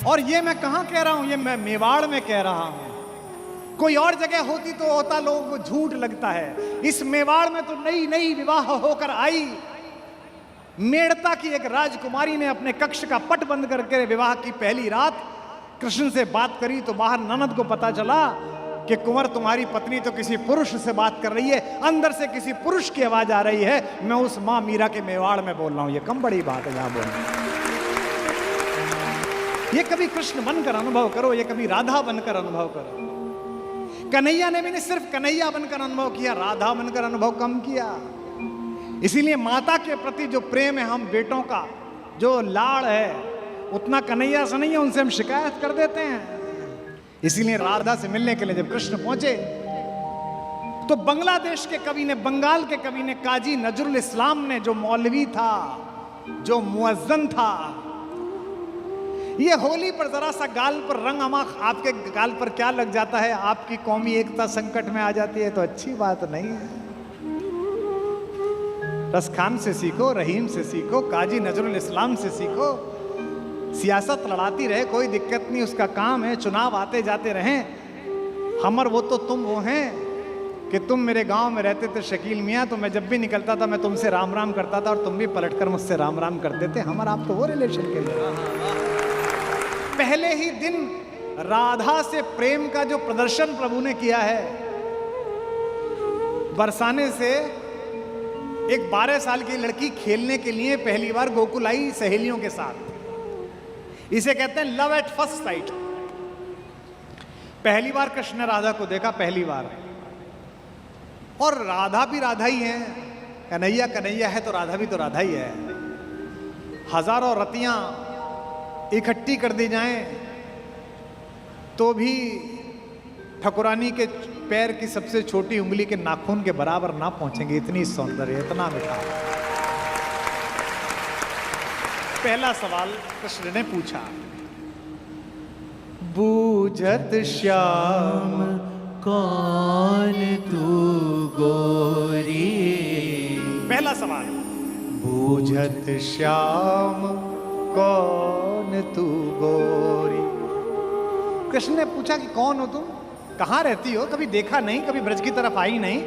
और ये मैं कहाँ कह रहा हूं, ये मैं मेवाड़ में कह रहा हूं। कोई और जगह होती तो होता लोगों को झूठ लगता है। इस मेवाड़ में तो नई नई विवाह होकर आई मेड़ता की एक राजकुमारी ने अपने कक्ष का पट बंद करके विवाह की पहली रात कृष्ण से बात करी तो बाहर ननद को पता चला कि कुंवर तुम्हारी पत्नी तो किसी पुरुष से बात कर रही है, अंदर से किसी पुरुष की आवाज आ रही है। मैं उस मां मीरा के मेवाड़ में बोल रहा हूं। ये कम बड़ी बात है यहां बोलना। ये कभी कृष्ण बनकर अनुभव करो, ये कभी राधा बनकर अनुभव करो। कन्हैया ने भी नहीं सिर्फ कन्हैया बनकर अनुभव किया, राधा बनकर अनुभव कम किया। इसीलिए माता के प्रति जो प्रेम है, हम बेटों का जो लाड़ है, उतना कन्हैया से नहीं है, उनसे हम शिकायत कर देते हैं। इसीलिए राधा से मिलने के लिए जब कृष्ण पहुंचे तो बांग्लादेश के कवि ने, बंगाल के कवि ने, काजी नजरुल इस्लाम ने, जो मौलवी था, जो मुअज्जन था, ये होली पर जरा सा गाल पर रंग अमाख आपके गाल पर क्या लग जाता है, आपकी कौमी एकता संकट में आ जाती है तो अच्छी बात नहीं है। रसखान से सीखो, रहीम से सीखो, काजी नजरुल इस्लाम से सीखो। सियासत लड़ाती रहे, कोई दिक्कत नहीं, उसका काम है। चुनाव आते जाते रहें। हमर वो तो तुम वो हैं कि तुम मेरे गांव में रहते थे शकील मियाँ, तो मैं जब भी निकलता था मैं तुमसे राम राम करता था और तुम भी पलटकर मुझसे राम राम करते थे। हमारा आप तो वो रिलेशन के लिए। पहले ही दिन राधा से प्रेम का जो प्रदर्शन प्रभु ने किया है, बरसाने से एक 12 साल की लड़की खेलने के लिए पहली बार गोकुल आई सहेलियों के साथ। इसे कहते हैं लव एट फर्स्ट साइट। पहली बार कृष्ण ने राधा को देखा, पहली बार। और राधा भी राधा ही है, कन्हैया कन्हैया है तो राधा भी तो राधा ही है। हजारों रतियां इकट्ठी कर दी जाएं तो भी ठकुरानी के पैर की सबसे छोटी उंगली के नाखून के बराबर ना पहुंचेंगे। इतनी सौंदर्य, इतना मिठा। पहला सवाल कृष्ण ने पूछा, बूझत श्याम कौन तू गोरी। पहला सवाल, बूझत श्याम कौन तू गोरी। कृष्ण ने पूछा कि कौन हो तुम, कहां रहती हो, कभी देखा नहीं, कभी ब्रज की तरफ आई नहीं।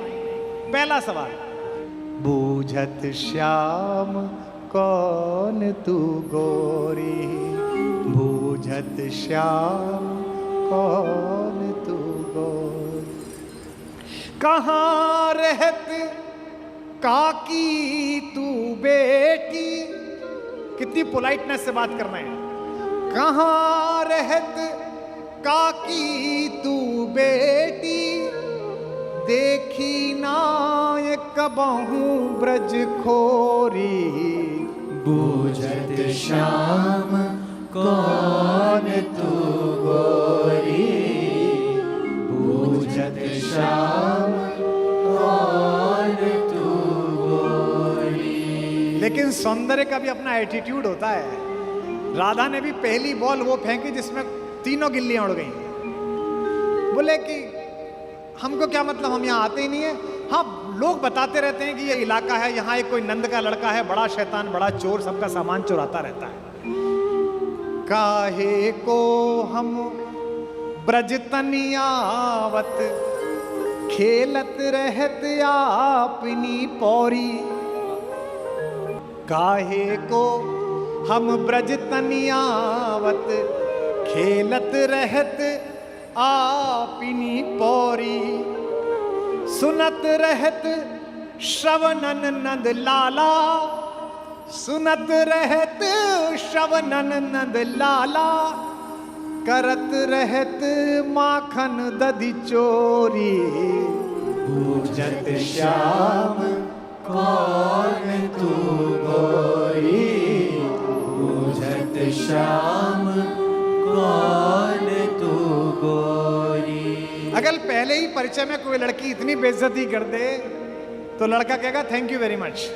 पहला सवाल, बूझत श्याम कौन तू गोरी, बूझत श्याम कौन तू गोरी। कहाँ रहत काकी तू बेटी। कितनी पोलाइटनेस से बात करना है। कहाँ रहत काकी तू बेटी, देखी ना ये कबहू ब्रज खोरी। बूझत श्याम कौन तू गोरी, बूझत श्याम कौन तू गोरी। लेकिन सौंदर्य का भी अपना एटीट्यूड होता है। राधा ने भी पहली बॉल वो फेंकी जिसमें तीनों गिल्लियां उड़ गई। बोले कि हमको क्या मतलब, हम यहाँ आते ही नहीं है। हाँ, लोग बताते रहते हैं कि ये इलाका है, यहाँ एक कोई नंद का लड़का है, बड़ा शैतान, बड़ा चोर, सबका सामान चुराता रहता है। काहे को हम ब्रज तनियावत, खेलत रहत आपनी पौरी। काहे को हम ब्रज तनियावत, खेलत रहत आपनी पौरी। सुनत रहत श्रवणन नंद लाला, सुनत रहत श्रवणन नंद लाला, करत रहत माखन दधि चोरी। बूझत श्याम कौन तू गोरी, बूझत श्याम कौन तू गोरी। अगर पहले ही परिचय में कोई लड़की इतनी बेइज्जती कर दे तो लड़का कहेगा थैंक यू वेरी मच।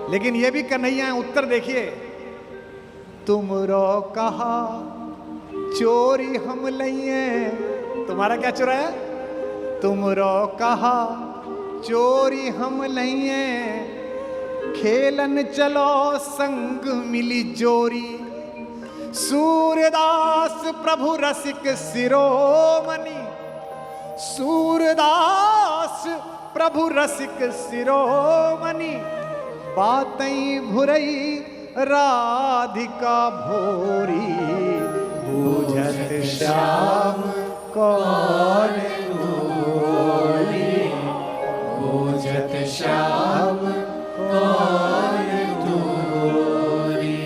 लेकिन ये भी कन्हैया है, उत्तर देखिए, तुमरो कहा चोरी हम लइए। तुम्हारा क्या चुराया? तुमरो कहा चोरी हम लइए, खेलन चलो संग मिली जोरी। सूरदास प्रभु रसिक शिरोमणि, सूरदास प्रभु रसिक शिरोमणि, बातई भुरई राधिका भोरी, बूझत श्याम कौन तोरी, बूझत श्याम कौन तोरी।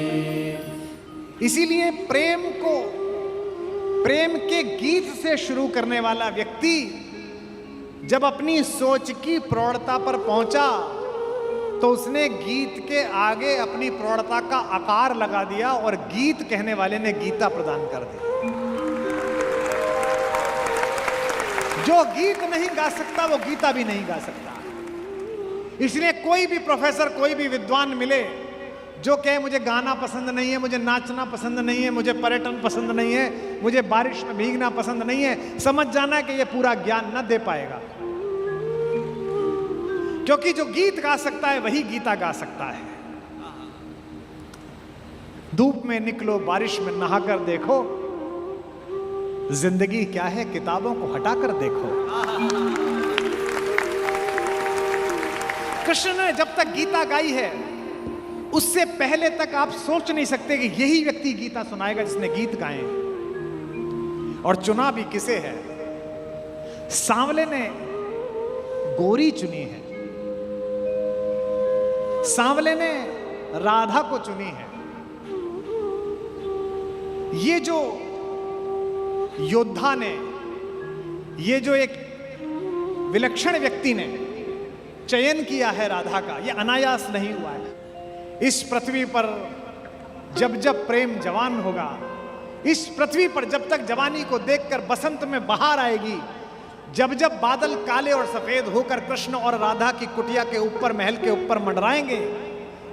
इसीलिए प्रेम को, प्रेम के गीत से शुरू करने वाला व्यक्ति जब अपनी सोच की प्रौढ़ता पर पहुंचा तो उसने गीत के आगे अपनी प्रौढ़ता का आकार लगा दिया और गीत कहने वाले ने गीता प्रदान कर दी। जो गीत नहीं गा सकता वो गीता भी नहीं गा सकता। इसलिए कोई भी प्रोफेसर, कोई भी विद्वान मिले जो कहे मुझे गाना पसंद नहीं है, मुझे नाचना पसंद नहीं है, मुझे पर्यटन पसंद नहीं है, मुझे बारिश में भीगना पसंद नहीं है, समझ जाना है कि ये पूरा ज्ञान न दे पाएगा। क्योंकि जो गीत गा सकता है वही गीता गा सकता है। धूप में निकलो, बारिश में नहाकर देखो, जिंदगी क्या है किताबों को हटाकर देखो। कृष्ण ने जब तक गीता गाई है उससे पहले तक आप सोच नहीं सकते कि यही व्यक्ति गीता सुनाएगा जिसने गीत गाए। और चुना भी किसे है? सांवले ने गोरी चुनी है, सांवले ने राधा को चुनी है। ये जो योद्धा ने, ये जो एक विलक्षण व्यक्ति ने चयन किया है राधा का, ये अनायास नहीं हुआ है। इस पृथ्वी पर जब जब प्रेम जवान होगा, इस पृथ्वी पर जब तक जवानी को देखकर बसंत में बहार आएगी, जब जब बादल काले और सफेद होकर कृष्ण और राधा की कुटिया के ऊपर, महल के ऊपर मंडराएंगे,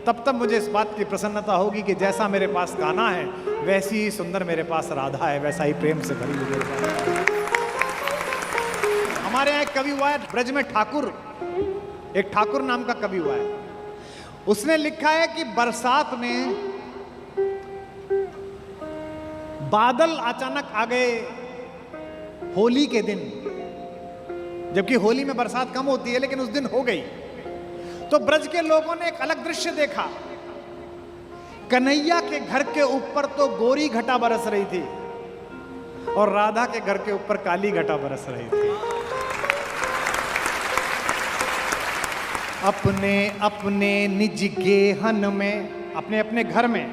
तब तब मुझे इस बात की प्रसन्नता होगी कि जैसा मेरे पास गाना है वैसी ही सुंदर मेरे पास राधा है, वैसा ही प्रेम से भरी हुई है। हमारे यहाँ एक कवि हुआ है ब्रज में, ठाकुर, एक ठाकुर नाम का कवि हुआ है। उसने लिखा है कि बरसात में बादल अचानक आ गए होली के दिन, जबकि होली में बरसात कम होती है लेकिन उस दिन हो गई। तो ब्रज के लोगों ने एक अलग दृश्य देखा। कन्हैया के घर के ऊपर तो गोरी घटा बरस रही थी और राधा के घर के ऊपर काली घटा बरस रही थी। अपने अपने निज गेहन में, अपने अपने घर में,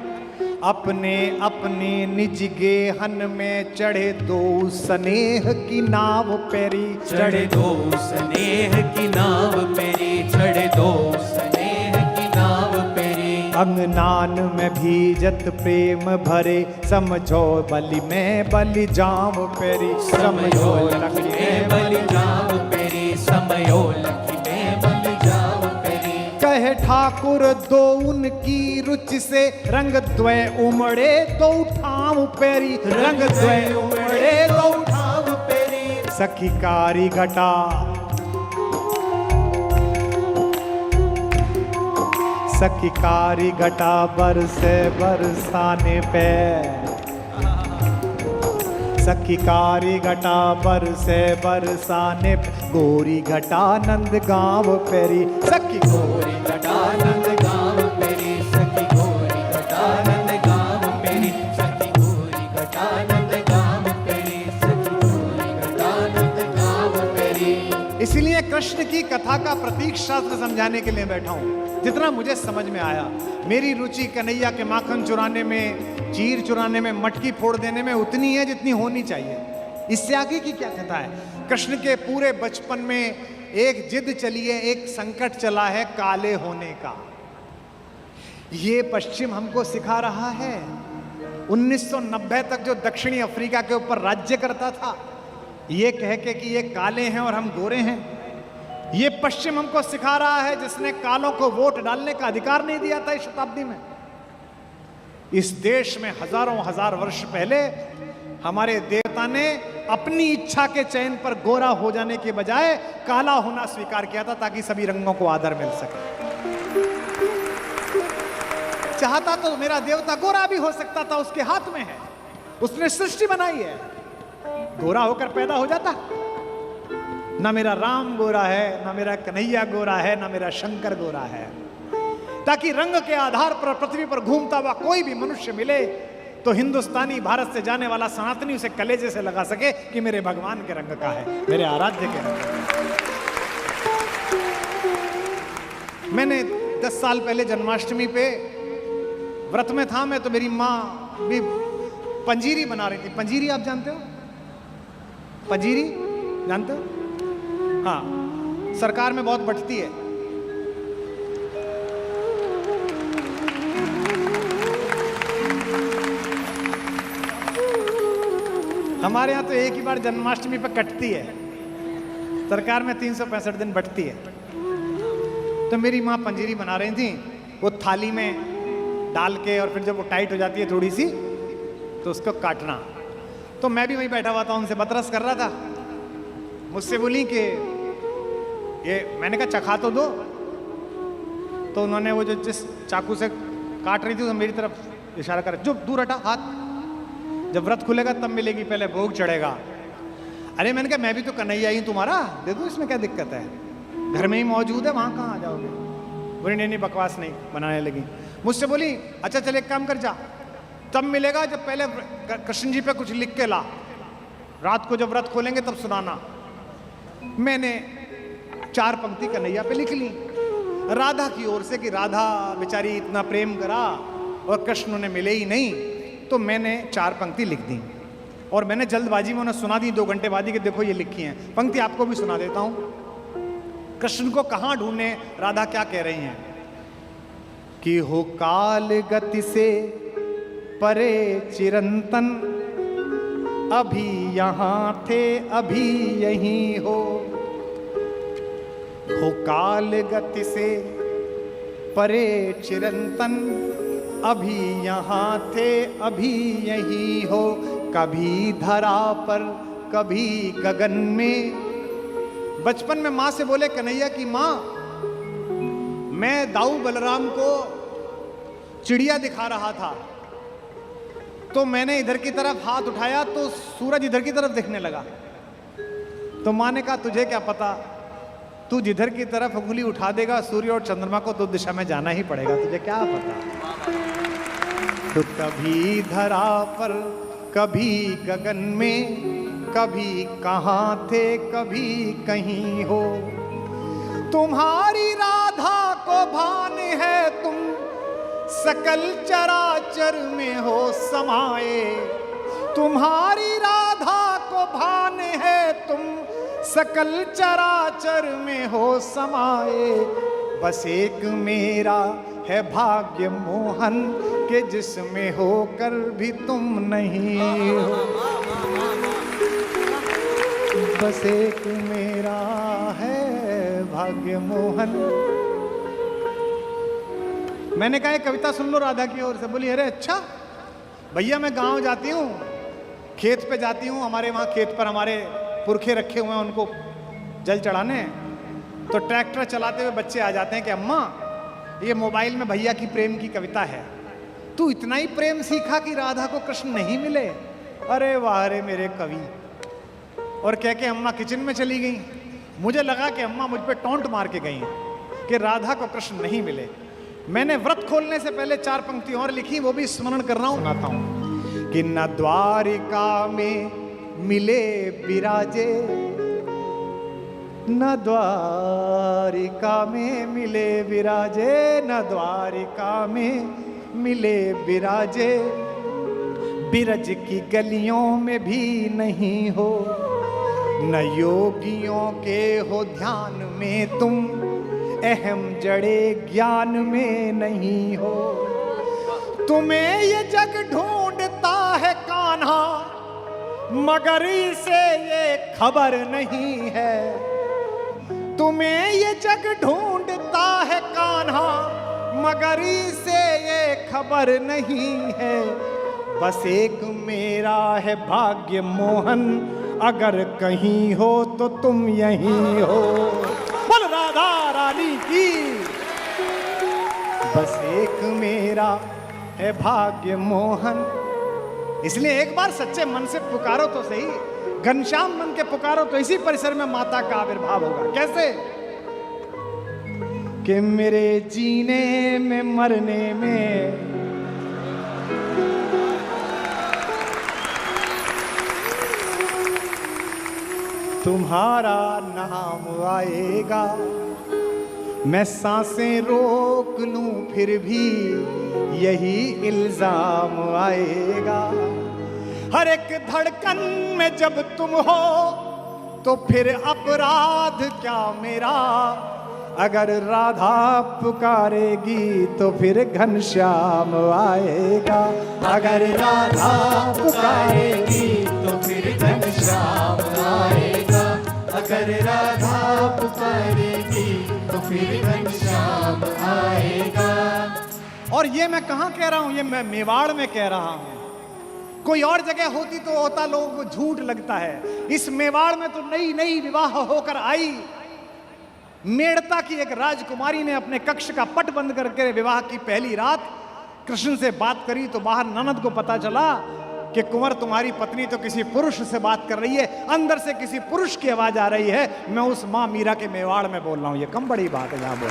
अपने अपने निज गेहन में चढ़े दो स्नेह की नाव पेरी, चढ़े दो स्नेह की नाव पेरी, चढ़े दो स्नेह की नाव पेरी। अंगनान में भीजत प्रेम भरे, समझो बलि में बलि जाम पेरी, समझो लखी में बलि जाम पेरी, समयो लखी में बलि जाम पेरी। कहे ठाकुर दो उनकी रुचि से, रंग द्वय उमड़े दो ठाम पेरी, रंग द्वय उमड़े दो ठाम पेरी। सखी कारी घटा, सखी कारी घटा बरसे बरसाने पे, सखी कारी घटा बरसे बरसाने पे, गोरी घटा नंद गांव पेरी, सखी गोरी घटा नंद गांव पेरी, सखी गोरी घटा नंद गांव पेरी, सखी गोरी घटा नंद गांव पेरी, सखी गोरी घटा नंद गांव पेरी। इसलिए कृष्ण की कथा का प्रतीक शास्त्र समझाने के लिए बैठा हूं। जितना मुझे समझ में आया, मेरी रुचि कन्हैया के माखन चुराने में, चीर चुराने में, मटकी फोड़ देने में उतनी है जितनी होनी चाहिए। इससे आगे की क्या कथा है? कृष्ण के पूरे बचपन में एक जिद चली है, एक संकट चला है काले होने का। ये पश्चिम हमको सिखा रहा है। 1990 तक जो दक्षिणी अफ्रीका के ऊपर राज्य करता था, ये कह के कि ये काले हैं और हम गोरे हैं, ये पश्चिम हमको सिखा रहा है, जिसने कालों को वोट डालने का अधिकार नहीं दिया था इस शताब्दी में। इस देश में हजारों हजार वर्ष पहले हमारे देवता ने अपनी इच्छा के चयन पर गोरा हो जाने के बजाय काला होना स्वीकार किया था, ताकि सभी रंगों को आदर मिल सके। चाहता तो मेरा देवता गोरा भी हो सकता था, उसके हाथ में है, उसने सृष्टि बनाई है। गोरा होकर पैदा हो जाता। ना मेरा राम गोरा है, ना मेरा कन्हैया गोरा है, ना मेरा शंकर गोरा है। ताकि रंग के आधार पर पृथ्वी पर घूमता हुआ कोई भी मनुष्य मिले तो हिंदुस्तानी, भारत से जाने वाला सनातनी उसे कलेजे से लगा सके कि मेरे भगवान के रंग का है, मेरे आराध्य के रंग का है। मैंने 10 साल पहले जन्माष्टमी पे व्रत में था मैं, तो मेरी माँ भी पंजीरी बना रही थी। पंजीरी आप जानते हो? पंजीरी जानते हो? हाँ, सरकार में बहुत बंटती है। हमारे यहाँ तो एक ही बार जन्माष्टमी पर कटती है, सरकार में 365 दिन बंटती है। तो मेरी माँ पंजीरी बना रही थी, वो थाली में डाल के और फिर जब वो टाइट हो जाती है थोड़ी सी तो उसको काटना। तो मैं भी वहीं बैठा हुआ था, उनसे बतरस कर रहा था। मुझसे बोली कि ये, मैंने कहा चखा तो दो। तो उन्होंने वो जो जिस चाकू से काट रही थी तो मेरी तरफ इशारा कर, जो दूर हटा हाथ, जब व्रत खुलेगा तब मिलेगी, पहले भोग चढ़ेगा। अरे मैंने कहा मैं भी तो कन्हैया ही तुम्हारा, देखो इसमें क्या दिक्कत है, घर में ही मौजूद है, वहां कहाँ आ जाओगे। बोली नहीं बकवास नहीं, बनाने लगी। मुझसे बोली अच्छा चल एक काम कर जा, तब मिलेगा जब पहले कृष्ण जी पे कुछ लिख के ला, रात को जब व्रत खोलेंगे तब सुनाना। मैंने 4 पंक्ति कन्हैया पे लिख ली राधा की ओर से, कि राधा बेचारी इतना प्रेम करा और कृष्ण उन्हें मिले ही नहीं। तो मैंने 4 पंक्ति लिख दी और मैंने जल्दबाजी में उन्हें सुना दी 2 घंटे बाद ही, कि देखो ये लिखी हैं पंक्ति, आपको भी सुना देता हूं। कृष्ण को कहां ढूंढने, राधा क्या कह रही हैं कि हो काल गति से परे चिरंतन, अभी यहां थे अभी यहीं हो काल गति से परे चिरंतन, अभी यहां थे अभी यहीं हो। कभी धरा पर कभी गगन में। बचपन में माँ से बोले कन्हैया की माँ, मैं दाऊ बलराम को चिड़िया दिखा रहा था, तो मैंने इधर की तरफ हाथ उठाया तो सूरज इधर की तरफ दिखने लगा। तो माँ ने कहा तुझे क्या पता, तू जिधर की तरफ उंगली उठा देगा सूर्य और चंद्रमा को तो दिशा में जाना ही पड़ेगा, तुझे क्या पता। तो कभी धरा पर कभी गगन में, कभी कहाँ थे कभी कहीं हो। तुम्हारी राधा को भान है तुम सकल चराचर में हो समाये। तुम्हारी राधा को भान है तुम सकल चराचर में हो समाये। बस एक मेरा है भाग्य मोहन के जिसमें होकर भी तुम नहीं हो। बस एक मेरा है भाग्य मोहन। मैंने कहा एक कविता सुन लो राधा की ओर से। बोली अरे अच्छा भैया, मैं गांव जाती हूँ, खेत पे जाती हूँ, हमारे वहाँ खेत पर हमारे पुरखे रखे हुए हैं उनको जल चढ़ाने, तो ट्रैक्टर चलाते हुए बच्चे आ जाते हैं कि अम्मा ये मोबाइल में भैया की प्रेम की कविता है, तू इतना ही प्रेम सीखा कि राधा को कृष्ण नहीं मिले। अरे वाह रे मेरे कवि। और कह के अम्मा किचन में चली गई। मुझे लगा कि अम्मा मुझ पे टोंट मार के गई हैं कि राधा को कृष्ण नहीं मिले। मैंने व्रत खोलने से पहले 4 पंक्ति और लिखी, वो भी स्मरण कर रहा हूं, सुनाता हूं कि न द्वारिका में मिले विराजे, न द्वारिका में मिले विराजे, न द्वारिका में मिले विराजे। बिरज की गलियों में भी नहीं हो, न योगियों के हो ध्यान में तुम, अहम जड़े ज्ञान में नहीं हो। तुम्हें ये जग ढूंढता है कान्हा, मगर इसे ये खबर नहीं है। तुम्हें ये जग ढूंढता है कान्हा, मगर इसे ये खबर नहीं है। बस एक मेरा है भाग्य मोहन, अगर कहीं हो तो तुम यहीं हो। बोल राधा रानी की। बस एक मेरा है भाग्य मोहन। इसलिए एक बार सच्चे मन से पुकारो तो सही, घनश्याम मन के पुकारो तो इसी परिसर में माता का आविर्भाव होगा। कैसे? कि मेरे जीने में मरने में तुम्हारा नाम आएगा, मैं सांसें रोक लूं फिर भी यही इल्जाम आएगा। हर एक धड़कन में जब तुम हो तो फिर अपराध क्या मेरा, अगर राधा पुकारेगी तो फिर घनश्याम आएगा। अगर राधा पुकारेगी तो फिर घनश्याम आएगा, अगर राधा पुकारेगी तो फिर घनश्याम आएगा। और ये मैं कहाँ कह रहा हूँ, ये मैं मेवाड़ में कह रहा हूँ। कोई और जगह होती तो होता लोगों को झूठ लगता है। इस मेवाड़ में तो नई नई विवाह होकर आई मेड़ता की एक राजकुमारी ने अपने कक्ष का पट बंद करके विवाह की पहली रात कृष्ण से बात करी तो बाहर ननद को पता चला कि कुंवर तुम्हारी पत्नी तो किसी पुरुष से बात कर रही है, अंदर से किसी पुरुष की आवाज आ रही है। मैं उस मां मीरा के मेवाड़ में बोल रहा हूं, ये कम बड़ी बात है। यहां बोल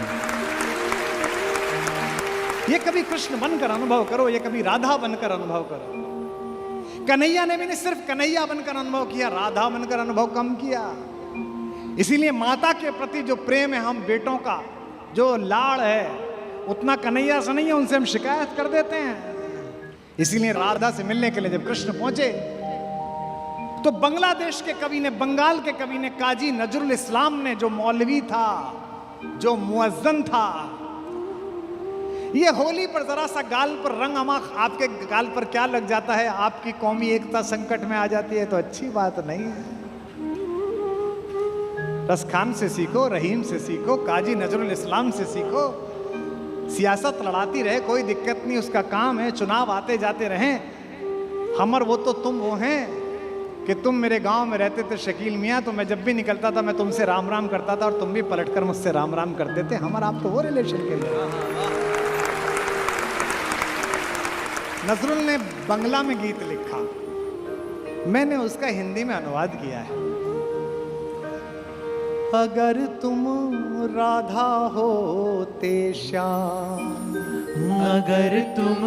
ये कभी कृष्ण बनकर अनुभव करो, ये कभी राधा बनकर अनुभव करो। कन्हैया ने भी नहीं सिर्फ कन्हैया बनकर अनुभव किया, राधा बनकर अनुभव कम किया। इसीलिए माता के प्रति जो प्रेम है, हम बेटों का जो लाड़ है, उतना कन्हैया से नहीं है, उनसे हम शिकायत कर देते हैं। इसीलिए राधा से मिलने के लिए जब कृष्ण पहुंचे तो बांग्लादेश के कवि ने, बंगाल के कवि ने, काजी नजरुल इस्लाम ने, जो मौलवी था, जो मुअज्जन था, ये होली पर जरा सा गाल पर रंग अमाख आपके गाल पर क्या लग जाता है, आपकी कौमी एकता संकट में आ जाती है तो अच्छी बात नहीं है। रसखान से सीखो, रहीम से सीखो, काजी नजरुल इस्लाम से सीखो। सियासत लड़ाती रहे, कोई दिक्कत नहीं, उसका काम है। चुनाव आते जाते रहें। हमर वो तो तुम वो हैं कि तुम मेरे गांव में रहते थे शकील मियाँ, तो मैं जब भी निकलता था मैं तुमसे राम राम करता था और तुम भी पलटकर मुझसे राम राम करते थे। हमर आप तो वो रिलेशन के लिए। नजरुल ने बंगला में गीत लिखा, मैंने उसका हिंदी में अनुवाद किया है। अगर तुम राधा होते श्याम, अगर तुम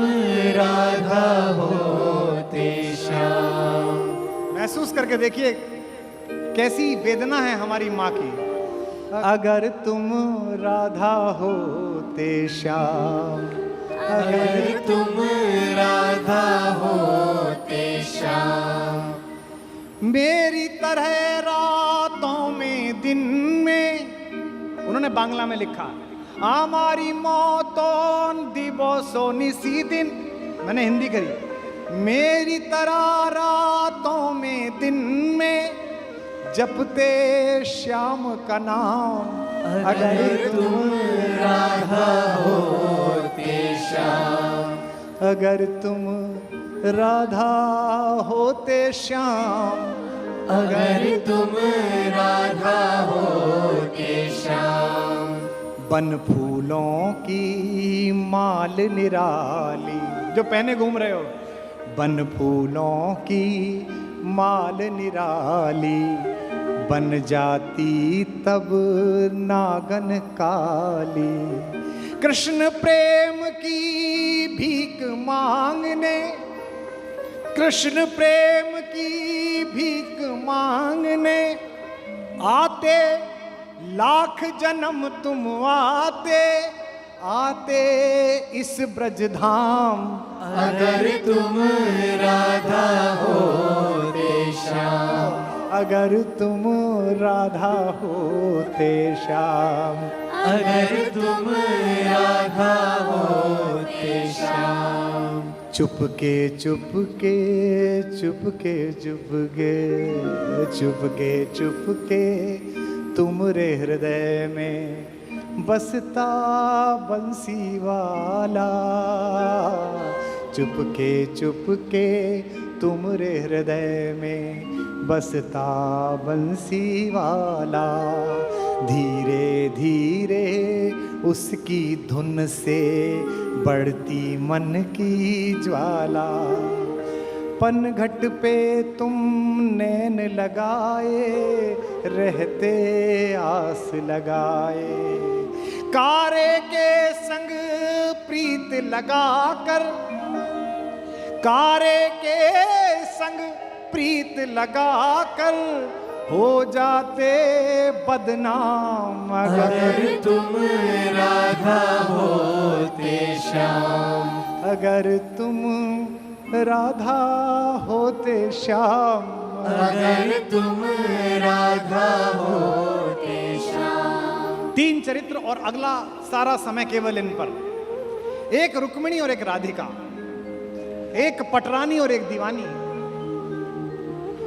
राधा होते श्याम। महसूस करके देखिए कैसी वेदना है हमारी माँ की। अगर तुम राधा होते श्याम, अगर तुम राधा होते श्याम। मेरी तरह रातों में दिन में, उन्होंने बांग्ला में लिखा, हमारी मौतों दिवसों निसी दिन, मैंने हिंदी करी। मेरी तरह रातों में दिन में जपते श्याम का नाम, अगर तुम राधा होते श्याम। अगर तुम राधा होते श्याम, अगर तुम राधा होते श्याम। बन फूलों की माल निराली जो पहने घूम रहे हो, बन फूलों की माल निराली, बन जाती तब नागन काली। कृष्ण प्रेम की भीख मांगने, कृष्ण प्रेम की भीख मांगने आते, लाख जन्म तुम आते आते इस ब्रजधाम। अगर तुम राधा होते श्याम, अगर तुम राधा होते श्याम, अगर तुम राधा होते श्याम। चुपके चुपके चुपके चुपके चुपके चुपके तुमरे हृदय में बसता बंसी वाला। चुपके चुपके तुमरे हृदय में बसता बंसी वाला। धीरे धीरे उसकी धुन से बढ़ती मन की ज्वाला। पनघट पे तुम नैन लगाए, रहते आस लगाए। कारे के संग प्रीत लगाकर, कारे के संग प्रीत लगाकर हो जाते बदनाम। अगर तुम राधा होते श्याम, अगर तुम राधा होते श्याम, अगर तुम राधा होते श्याम। 3 चरित्र और अगला सारा समय केवल इन पर। एक रुक्मिणी और एक राधिका, एक पटरानी और एक दीवानी,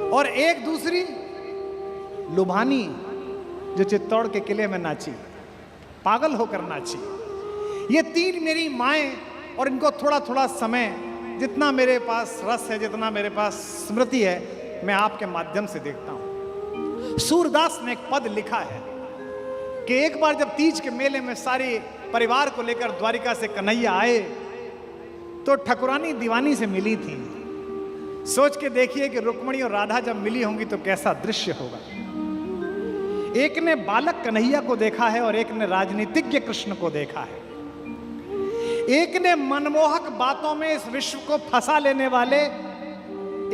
और एक दूसरी लुभानी जो चित्तौड़ के किले में नाची, पागल होकर नाची। ये 3 मेरी माएं, और इनको थोड़ा थोड़ा समय, जितना मेरे पास रस है, जितना मेरे पास स्मृति है, मैं आपके माध्यम से देखता हूं। सूरदास ने एक पद लिखा है कि एक बार जब तीज के मेले में सारे परिवार को लेकर द्वारिका से कन्हैया आए तो ठकुरानी दीवानी से मिली थी। सोच के देखिए कि रुक्मिणी और राधा जब मिली होंगी तो कैसा दृश्य होगा। एक ने बालक कन्हैया को देखा है और एक ने राजनीतिज्ञ कृष्ण को देखा है। एक ने मनमोहक बातों में इस विश्व को फंसा लेने वाले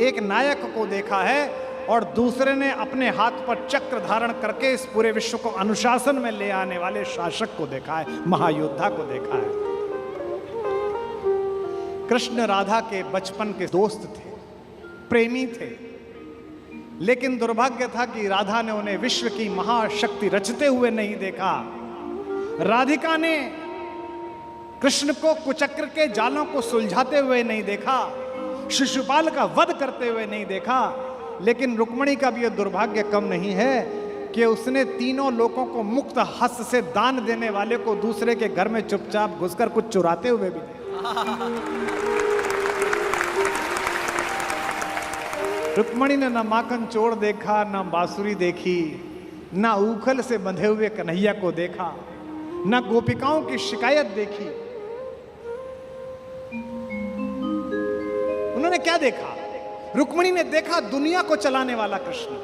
एक नायक को देखा है, और दूसरे ने अपने हाथ पर चक्र धारण करके इस पूरे विश्व को अनुशासन में ले आने वाले शासक को देखा है, महायोद्धा को देखा है। कृष्ण राधा के बचपन के दोस्त थे, प्रेमी थे, लेकिन दुर्भाग्य था कि राधा ने उन्हें विश्व की महाशक्ति रचते हुए नहीं देखा। राधिका ने कृष्ण को कुचक्र के जालों को सुलझाते हुए नहीं देखा, शिशुपाल का वध करते हुए नहीं देखा। लेकिन रुक्मिणी का भी यह दुर्भाग्य कम नहीं है कि उसने तीनों लोगों को मुक्त हस्त से दान देने वाले को दूसरे के घर में चुपचाप घुसकर कुछ चुराते हुए भी देखा। रुक्मिणी ने ना माखन चोर देखा, ना बांसुरी देखी, ना उखल से बंधे हुए कन्हैया को देखा, ना गोपिकाओं की शिकायत देखी। उन्होंने क्या देखा? रुक्मिणी ने देखा दुनिया को चलाने वाला कृष्ण,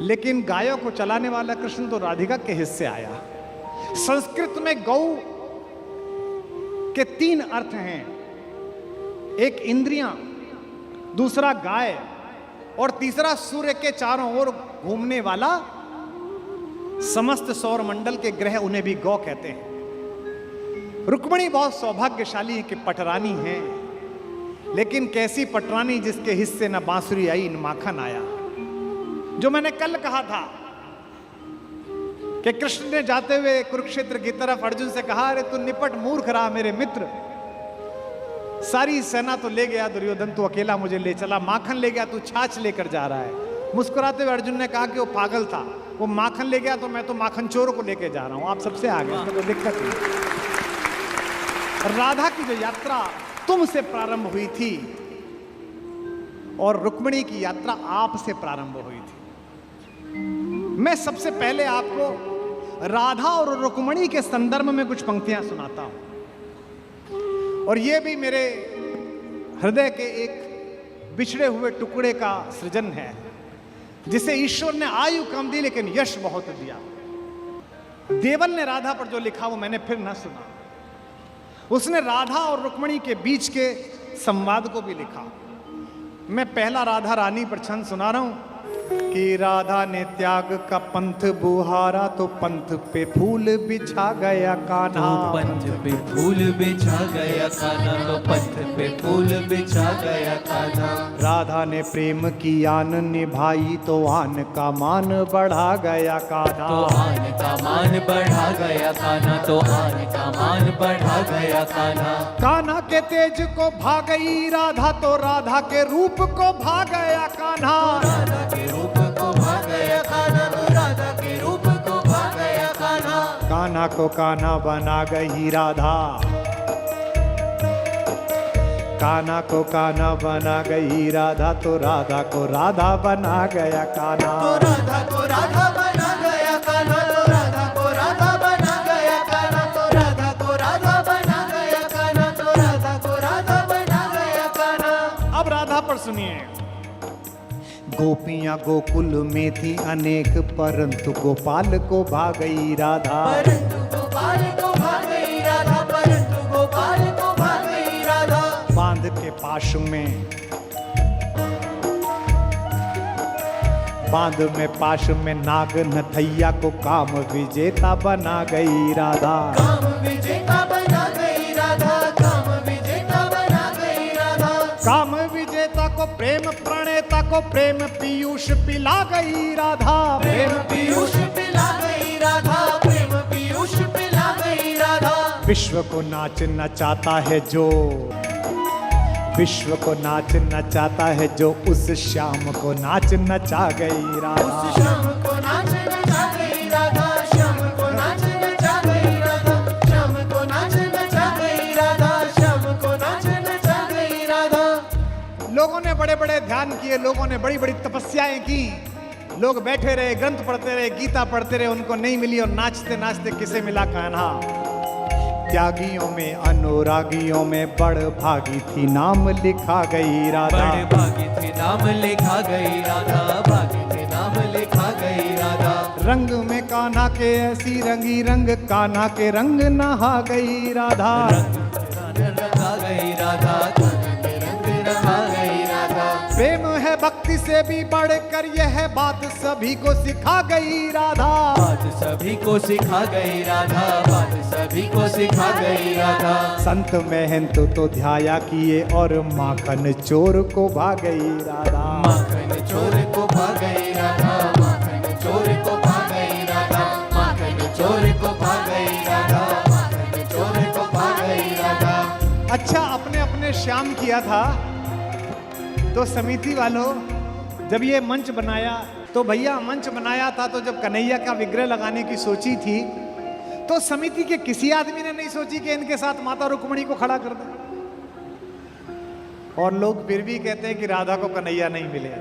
लेकिन गायों को चलाने वाला कृष्ण तो राधिका के हिस्से आया। संस्कृत में गौ के 3 अर्थ हैं, एक इंद्रियां, दूसरा गाय, और तीसरा सूर्य के चारों ओर घूमने वाला समस्त सौर मंडल के ग्रह, उन्हें भी गौ कहते हैं। रुक्मिणी बहुत सौभाग्यशाली है कि पटरानी है, लेकिन कैसी पटरानी जिसके हिस्से न बांसुरी आई न माखन आया। जो मैंने कल कहा था कि कृष्ण ने जाते हुए कुरुक्षेत्र की तरफ अर्जुन से कहा, अरे तू निपट मूर्ख रहा मेरे मित्र, सारी सेना तो ले गया दुर्योधन, तू अकेला मुझे ले चला, माखन ले गया, तू छाछ लेकर जा रहा है। मुस्कुराते हुए अर्जुन ने कहा कि वो पागल था, वो माखन ले गया तो मैं तो माखन चोर को लेके जा रहा हूं, आप सबसे आगे, इसमें कोई दिक्कत नहीं। राधा की जो यात्रा तुमसे प्रारंभ हुई थी और रुक्मिणी की यात्रा आपसे प्रारंभ हुई थी। मैं सबसे पहले आपको राधा और रुक्मिणी के संदर्भ में कुछ पंक्तियां सुनाता हूं, और यह भी मेरे हृदय के एक बिछड़े हुए टुकड़े का सृजन है, जिसे ईश्वर ने आयु कम दी लेकिन यश बहुत दिया। देवल ने राधा पर जो लिखा वो मैंने फिर न सुना। उसने राधा और रुक्मिणी के बीच के संवाद को भी लिखा। मैं पहला राधा रानी पर छंद सुना रहा हूं कि राधा ने त्याग का पंथ बुहारा तो पंथ पे फूल बिछा गया कान्हा, तो पंथ पे फूल बिछा गया कान्हा, तो पंथ पे फूल बिछा गया कान्हा। राधा ने प्रेम की आन निभाई तो आन का मान बढ़ा गया कान्हा, तो आन का मान बढ़ा गया कान्हा, तो आन का मान बढ़ा गया कान्हा। कान्हा के तेज को भा गई राधा तो राधा के रूप को भा गया कान्हा, राधा के रूप को भा गया कान्हा, तो राधा के रूप को भा गया कान्हा। कान्हा को कान्हा बना गई राधा, कान्हा को कान्हा बना गई राधा तो राधा को राधा बना गया कान्हा, तो राधा को राधा बना गया कान्हा, तो राधा को राधा में गोपियां गोकुल में थी अनेक, परंतु गोपाल को भा गई राधा। परंतु गोपाल को भा गई राधा, परंतु गोपाल को भा गई राधा। बांध के पाश में, बांध में पाश में नाग नथैया को काम विजेता बना गई राधा। काम विजेता बना गई राधा, काम विजेता बना गई राधा। काम विजेता को प्रेम प्रणेता को प्रेम पीयूष पिला गई राधा। प्रेम पीयूष पिला गई राधा, प्रेम पीयूष पिला गई राधा। विश्व को नाच नचाता है जो, विश्व को नाच नचाता है जो, उस श्याम को नाच नचा गई राधा। उस श्याम को नाच नचा गई राधा, श्याम को नाच नचा गई राधा, श्याम को नाच नचा गई राधा, श्याम को नाच नचा गई राधा। लोगों ने बड़े बड़े ध्यान किए, लोगों ने बड़ी बड़ी तपस्याएं की, लोग बैठे रहे, ग्रंथ पढ़ते रहे, गीता पढ़ते रहे, उनको नहीं मिली और नाचते नाचते किसे मिला कान्हा। त्यागियों में अनुरागियों में बड़ भागी थी, नाम लिखा गई राधा। बड़े भागी थी, नाम लिखा गई राधा, भागी थी, नाम लिखा गई राधा। रंग में कान्हा के ऐसी रंगी रंग, कान्हा के रंग नहा गई राधा। रंग रंगा गई राधा, कान्हा के रंग रंगा गई राधा। प्रेम है भक्ति से भी बढ़कर, यह बात सभी को सिखा गई राधा। बात सभी को सिखा गई राधा, बात सभी को सिखा गई राधा। संत महंत तो ध्याया किए और माखन चोर को भा गई राधा। माखन चोर को भा गई राधा, माखन चोर को भा गई राधा, माखन चोर को भा गई राधा, माखन चोर को भा गई राधा। अच्छा, अपने अपने श्याम किया था तो समिति वालों जब ये मंच बनाया तो भैया मंच बनाया था तो जब कन्हैया का विग्रह लगाने की सोची थी तो समिति के किसी आदमी ने नहीं सोची कि इनके साथ माता रुक्मणी को खड़ा कर दे। और लोग फिर भी कहते हैं कि राधा को कन्हैया नहीं मिले।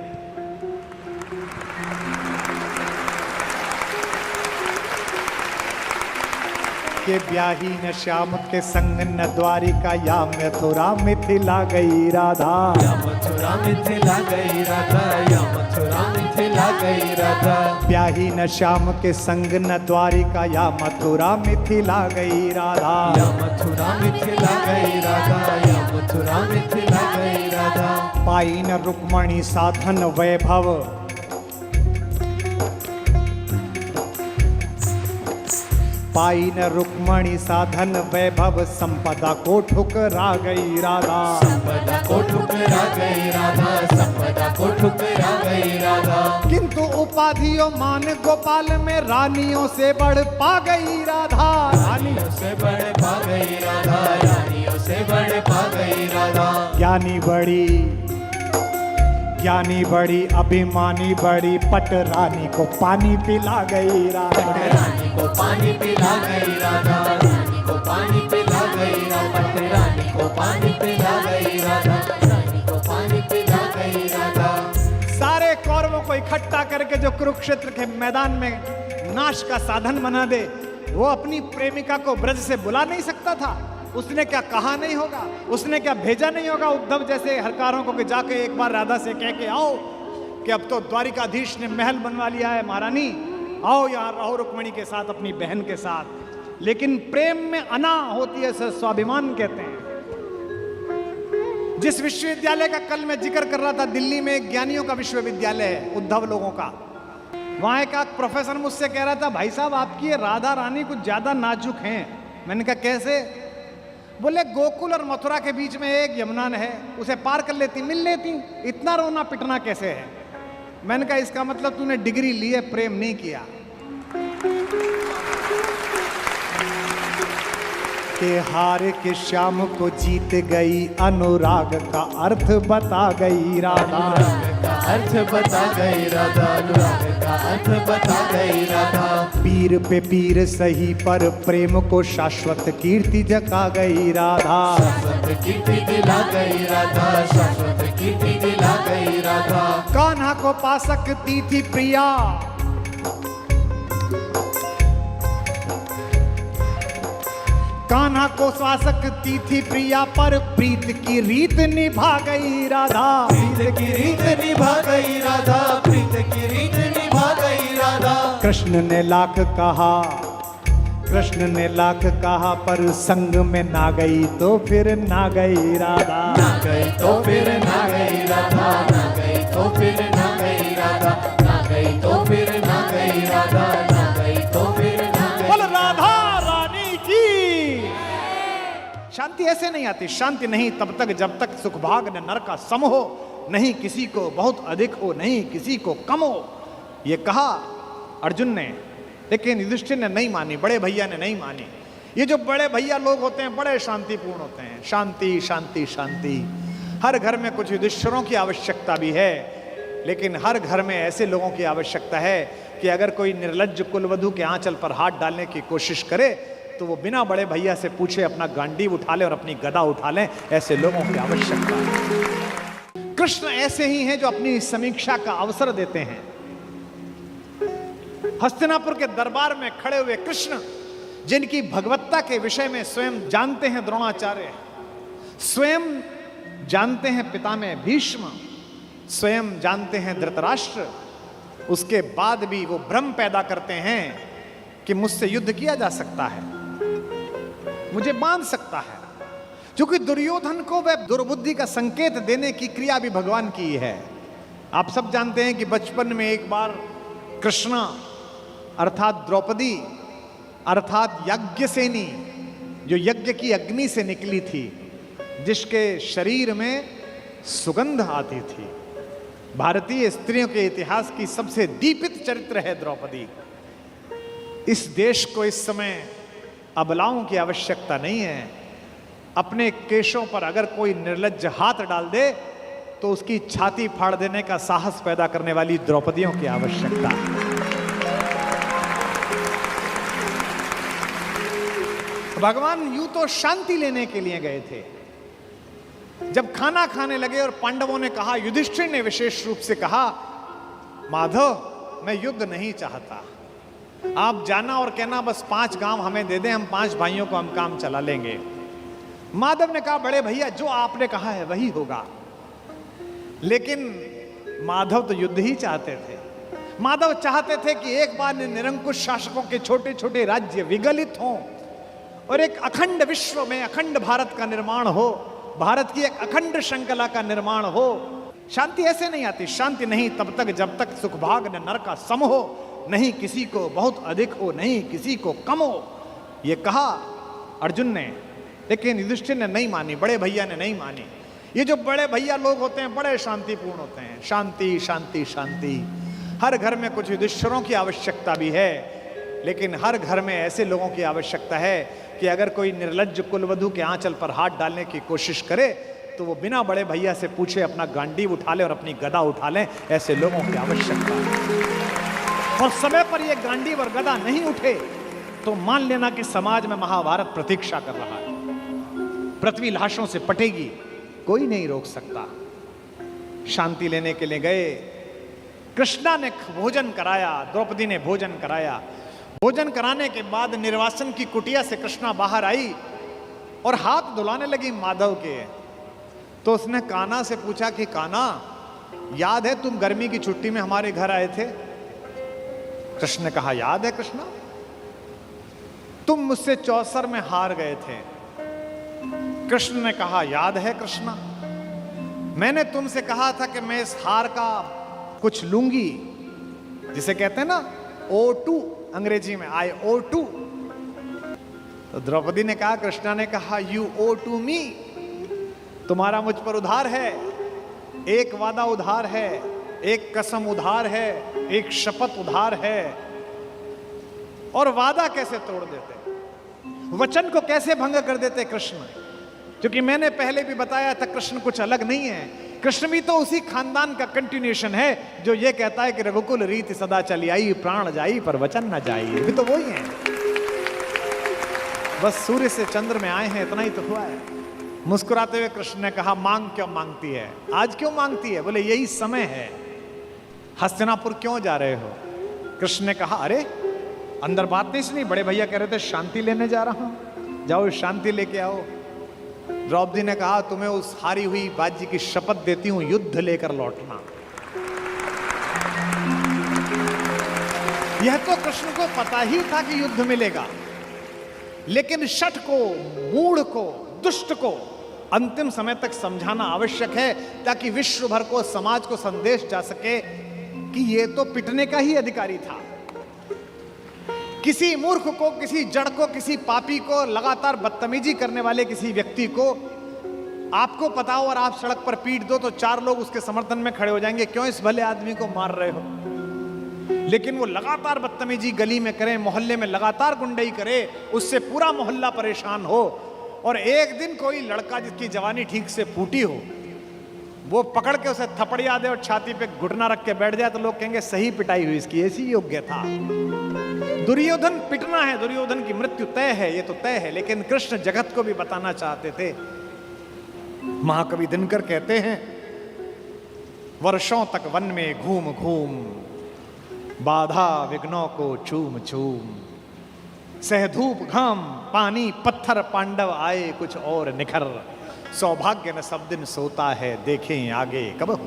के ब्याही न श्याम के संग न द्वारिका, या मथुरा मिथिला गई राधा। या मथुरा मिथिला गई राधा, या मथुरा मिथिला गई राधा। ब्याही न श्याम के संग न द्वारिका, या मथुरा मिथिला गई राधा। या मथुरा मिथिला गई राधा, या मथुरा मिथिला गई राधा। पाई न रुक्मणी साधन वैभव, पाई न रुक्मणी साधन वैभव, संपदा को ठुकरा गई राधा। संपदा को ठुकरा गई राधा, संपदा को ठुकरा गई राधा। किंतु उपाधियों मान गोपाल में रानियों से बढ़ पा गई राधा। रानियों से बड़े पा गई राधा, रानियों से बड़े पा गई राधा। ज्ञानी बड़ी, ज्ञानी बड़ी, अभिमानी बड़ी, पट रानी को पानी पिला गई राधा। रानी को पानी पिला गई राधा, रानी को पानी पिला गई राधा, रानी को पानी पिला गई राधा, रानी को पानी पिला गई राधा। सारे कौरवों को इकट्ठा करके जो कुरुक्षेत्र के मैदान में नाश का साधन बना दे, वो अपनी प्रेमिका को ब्रज से बुला नहीं सकता था। उसने क्या कहा नहीं होगा, उसने क्या भेजा नहीं होगा उद्धव जैसे हरकारों को कि जाके एक बार राधा से कह के आओ कि अब तो द्वारिकाधीश ने महल बनवा लिया है, महारानी आओ यहाँ रहो रुक्मणी के साथ, अपनी बहन के साथ। लेकिन प्रेम में अना होती है, स्वाभिमान कहते हैं। जिस विश्वविद्यालय का कल मैं जिक्र कर रहा था, दिल्ली में एक ज्ञानियों का विश्वविद्यालय है, उद्धव लोगों का। वहां एक प्रोफेसर मुझसे कह रहा था, भाई साहब आपकी ये राधा रानी कुछ ज्यादा नाजुक हैं। मैंने कहा कैसे? बोले गोकुल और मथुरा के बीच में एक यमुना है, उसे पार कर लेती, मिल लेती, इतना रोना पिटना कैसे है? मैंने कहा इसका मतलब तूने डिग्री ली है, प्रेम नहीं किया। के हार के श्याम को जीत गई, अनुराग का अर्थ बता गई राधा। अनुराग का अर्थ बता गई राधा, अनुराग का अर्थ बता गई राधा। पीर पे पीर सही पर प्रेम को शाश्वत कीर्ति जगा गई राधा। शाश्वत कीर्ति दिला गई राधा, शाश्वत कीर्ति दिला गई राधा। कान्हा को पा सकती थी प्रिया, कान्हा को स्वासकती थी प्रिया, पर प्रीत की रीत निभा गई राधा। प्रीत की रीत निभा गई राधा, प्रीत की रीत निभा गई राधा। कृष्ण ने लाख कहा, कृष्ण ने लाख कहा, पर संग में ना गई तो फिर ना गई राधा। ना गई तो फिर ना गई राधा, ना गई तो फिर ना गई राधा, ना गई तो फिर ना गई राधा, ना गई तो फिर ना गई। बोल राधा रानी की। शांति ऐसे नहीं आती, शांति नहीं तब तक जब तक सुखभाग न नर का सम हो, नहीं किसी को बहुत अधिक हो, नहीं किसी को कम हो। ये कहा अर्जुन ने, लेकिन युधिष्ठिर ने नहीं मानी, बड़े भैया ने नहीं मानी। ये जो बड़े भैया लोग होते हैं बड़े शांतिपूर्ण होते हैं। शांति शांति शांति। हर घर में कुछ युधिष्ठिरों की आवश्यकता भी है, लेकिन हर घर में ऐसे लोगों की आवश्यकता है कि अगर कोई निर्लज्ज कुलवधू के आंचल पर हाथ डालने की कोशिश करे तो वो बिना बड़े भैया से पूछे अपना गांडीव उठा ले और अपनी गदा उठा ले। ऐसे लोगों की आवश्यकता है। कृष्ण ऐसे ही हैं जो अपनी समीक्षा का अवसर देते हैं। हस्तिनापुर के दरबार में खड़े हुए कृष्ण, जिनकी भगवत्ता के विषय में स्वयं जानते हैं द्रोणाचार्य, स्वयं जानते हैं पितामह भीष्म, स्वयं जानते हैं धृतराष्ट्र, उसके बाद भी वो भ्रम पैदा करते हैं कि मुझसे युद्ध किया जा सकता है, मुझे बांध सकता है। क्योंकि दुर्योधन को वह दुर्बुद्धि का संकेत देने की क्रिया भी भगवान की है। आप सब जानते हैं कि बचपन में एक बार कृष्ण अर्थात द्रौपदी अर्थात यज्ञसेनी, जो यज्ञ की अग्नि से निकली थी, जिसके शरीर में सुगंध आती थी, भारतीय स्त्रियों के इतिहास की सबसे दीपित चरित्र है द्रौपदी। इस देश को इस समय अबलाओं की आवश्यकता नहीं है। अपने केशों पर अगर कोई निर्लज्ज हाथ डाल दे तो उसकी छाती फाड़ देने का साहस पैदा करने वाली द्रौपदियों की आवश्यकता है। भगवान यूं तो शांति लेने के लिए गए थे। जब खाना खाने लगे और पांडवों ने कहा, युधिष्ठिर ने विशेष रूप से कहा, माधव मैं युद्ध नहीं चाहता, आप जाना और कहना बस 5 गांव हमें दे दें, हम 5 भाइयों को हम काम चला लेंगे। माधव ने कहा, बड़े भैया जो आपने कहा है वही होगा। लेकिन माधव तो युद्ध ही चाहते थे। माधव चाहते थे कि एक बार निरंकुश शासकों के छोटे छोटे राज्य विगलित हों और एक अखंड विश्व में अखंड भारत का निर्माण हो, भारत की एक अखंड श्रृंखला का निर्माण हो। शांति ऐसे नहीं आती, शांति नहीं तब तक जब तक सुखभाग न नर का सम हो, नहीं किसी को बहुत अधिक हो, नहीं किसी को कम हो। ये कहा अर्जुन ने, लेकिन युधिष्ठिर ने नहीं मानी, बड़े भैया ने नहीं मानी। ये जो बड़े भैया लोग होते हैं बड़े शांतिपूर्ण होते हैं। शांति शांति शांति। हर घर में कुछ युधिष्ठिरों की आवश्यकता भी है, लेकिन हर घर में ऐसे लोगों की आवश्यकता है कि अगर कोई निर्लज्ज कुलवधू के आंचल पर हाथ डालने की कोशिश करे तो वो बिना बड़े भैया से पूछे अपना गांडीव उठा ले और अपनी गदा उठा ले। ऐसे लोगों की आवश्यकता है। और समय पर ये गांडीव और गदा नहीं उठे तो मान लेना कि समाज में महाभारत प्रतीक्षा कर रहा है। पृथ्वी लाशों से पटेगी, कोई नहीं रोक सकता। शांति लेने के लिए गए। कृष्णा ने भोजन कराया, द्रौपदी ने भोजन कराया। भोजन कराने के बाद निर्वासन की कुटिया से कृष्णा बाहर आई और हाथ धुलाने लगी माधव के। तो उसने कान्हा से पूछा कि कान्हा, याद है तुम गर्मी की छुट्टी में हमारे घर आए थे? कृष्ण ने कहा, याद है कृष्णा, तुम मुझसे चौसर में हार गए थे। कृष्ण ने कहा, याद है कृष्णा, मैंने तुमसे कहा था कि मैं इस हार का कुछ लूंगी, जिसे कहते हैं ना O2 अंग्रेजी में, I owe to। तो द्रौपदी ने कहा, कृष्णा ने कहा, You owe to me, तुम्हारा मुझ पर उधार है। एक वादा उधार है, एक कसम उधार है, एक शपथ उधार है। और वादा कैसे तोड़ देते, वचन को कैसे भंग कर देते कृष्ण? क्योंकि मैंने पहले भी बताया था कृष्ण कुछ अलग नहीं है। कृष्ण भी तो उसी खानदान का कंटिन्यूएशन है जो ये कहता है कि रघुकुल रीति सदा चली आई, प्राण जाई पर वचन न जाई। भी तो वही है, बस सूर्य से चंद्र में आए हैं, इतना ही तो हुआ है। मुस्कुराते हुए कृष्ण ने कहा, मांग क्यों मांगती है, आज क्यों मांगती है? बोले यही समय है। हस्तिनापुर क्यों जा रहे हो? कृष्ण ने कहा, अरे अंदर बात नहीं सुनी, बड़े भैया कह रहे थे शांति लेने जा रहा हूं। जाओ शांति लेके आओ। द्रौपदी ने कहा तुम्हें उस हारी हुई बाजी की शपथ देती हूं, युद्ध लेकर लौटना। यह तो कृष्ण को पता ही था कि युद्ध मिलेगा, लेकिन शठ को, मूढ़ को, दुष्ट को अंतिम समय तक समझाना आवश्यक है, ताकि विश्व भर को, समाज को संदेश जा सके कि यह तो पिटने का ही अधिकारी था। किसी मूर्ख को, किसी जड़ को, किसी पापी को, लगातार बदतमीजी करने वाले किसी व्यक्ति को आपको पता हो और आप सड़क पर पीट दो तो 4 लोग उसके समर्थन में खड़े हो जाएंगे, क्यों इस भले आदमी को मार रहे हो। लेकिन वो लगातार बदतमीजी गली में करे, मोहल्ले में लगातार गुंडई करे, उससे पूरा मोहल्ला परेशान हो, और एक दिन कोई लड़का जिसकी जवानी ठीक से फूटी हो वो पकड़ के उसे थपड़िया दे और छाती पे घुटना रख के बैठ जाए तो लोग कहेंगे सही पिटाई हुई इसकी, ऐसी योग्य था। दुर्योधन पिटना है, दुर्योधन की मृत्यु तय है, ये तो तय है, लेकिन कृष्ण जगत को भी बताना चाहते थे। महाकवि दिनकर कहते हैं, वर्षों तक वन में घूम घूम बाधा विघ्नों को चूम चूम, सह धूप घाम पानी पत्थर पांडव आए कुछ और निखर, सौभाग्य न सब दिन सोता है देखें आगे कब हो।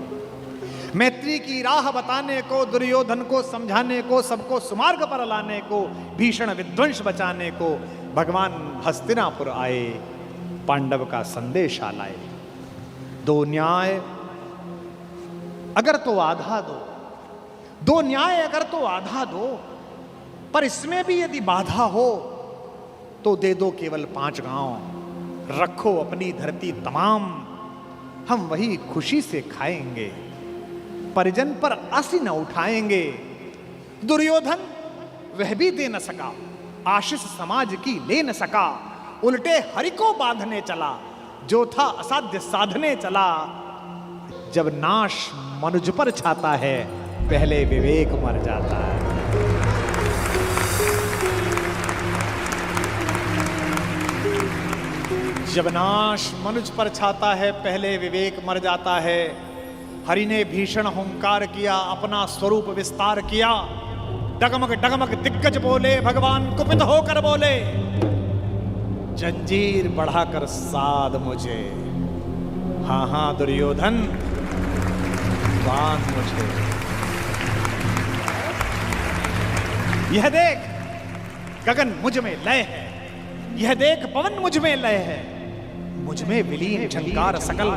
मैत्री की राह बताने को, दुर्योधन को समझाने को, सबको सुमार्ग पर लाने को, भीषण विध्वंस बचाने को भगवान हस्तिनापुर आए, पांडव का संदेशा लाए। 2 न्याय अगर तो आधा दो, 2 न्याय अगर तो आधा दो, पर इसमें भी यदि बाधा हो तो दे दो केवल 5 गांव, रखो अपनी धरती तमाम, हम वही खुशी से खाएंगे, परिजन पर आसी न उठाएंगे। दुर्योधन वह भी दे न सका, आशीष समाज की ले न सका, उल्टे हरि को बांधने चला, जो था असाध्य साधने चला। जब नाश मनुज पर छाता है पहले विवेक मर जाता है। जब नाश मनुज पर छाता है पहले विवेक मर जाता है। हरि ने भीषण हुंकार किया, अपना स्वरूप विस्तार किया, डगमग डगमग दिग्गज बोले, भगवान कुपित होकर बोले, जंजीर बढ़ाकर साध मुझे, हाँ हाँ दुर्योधन बांध मुझे। यह देख गगन मुझ में लय है, यह देख पवन मुझ में लय है, मुझ में विलीन झंकार सकल,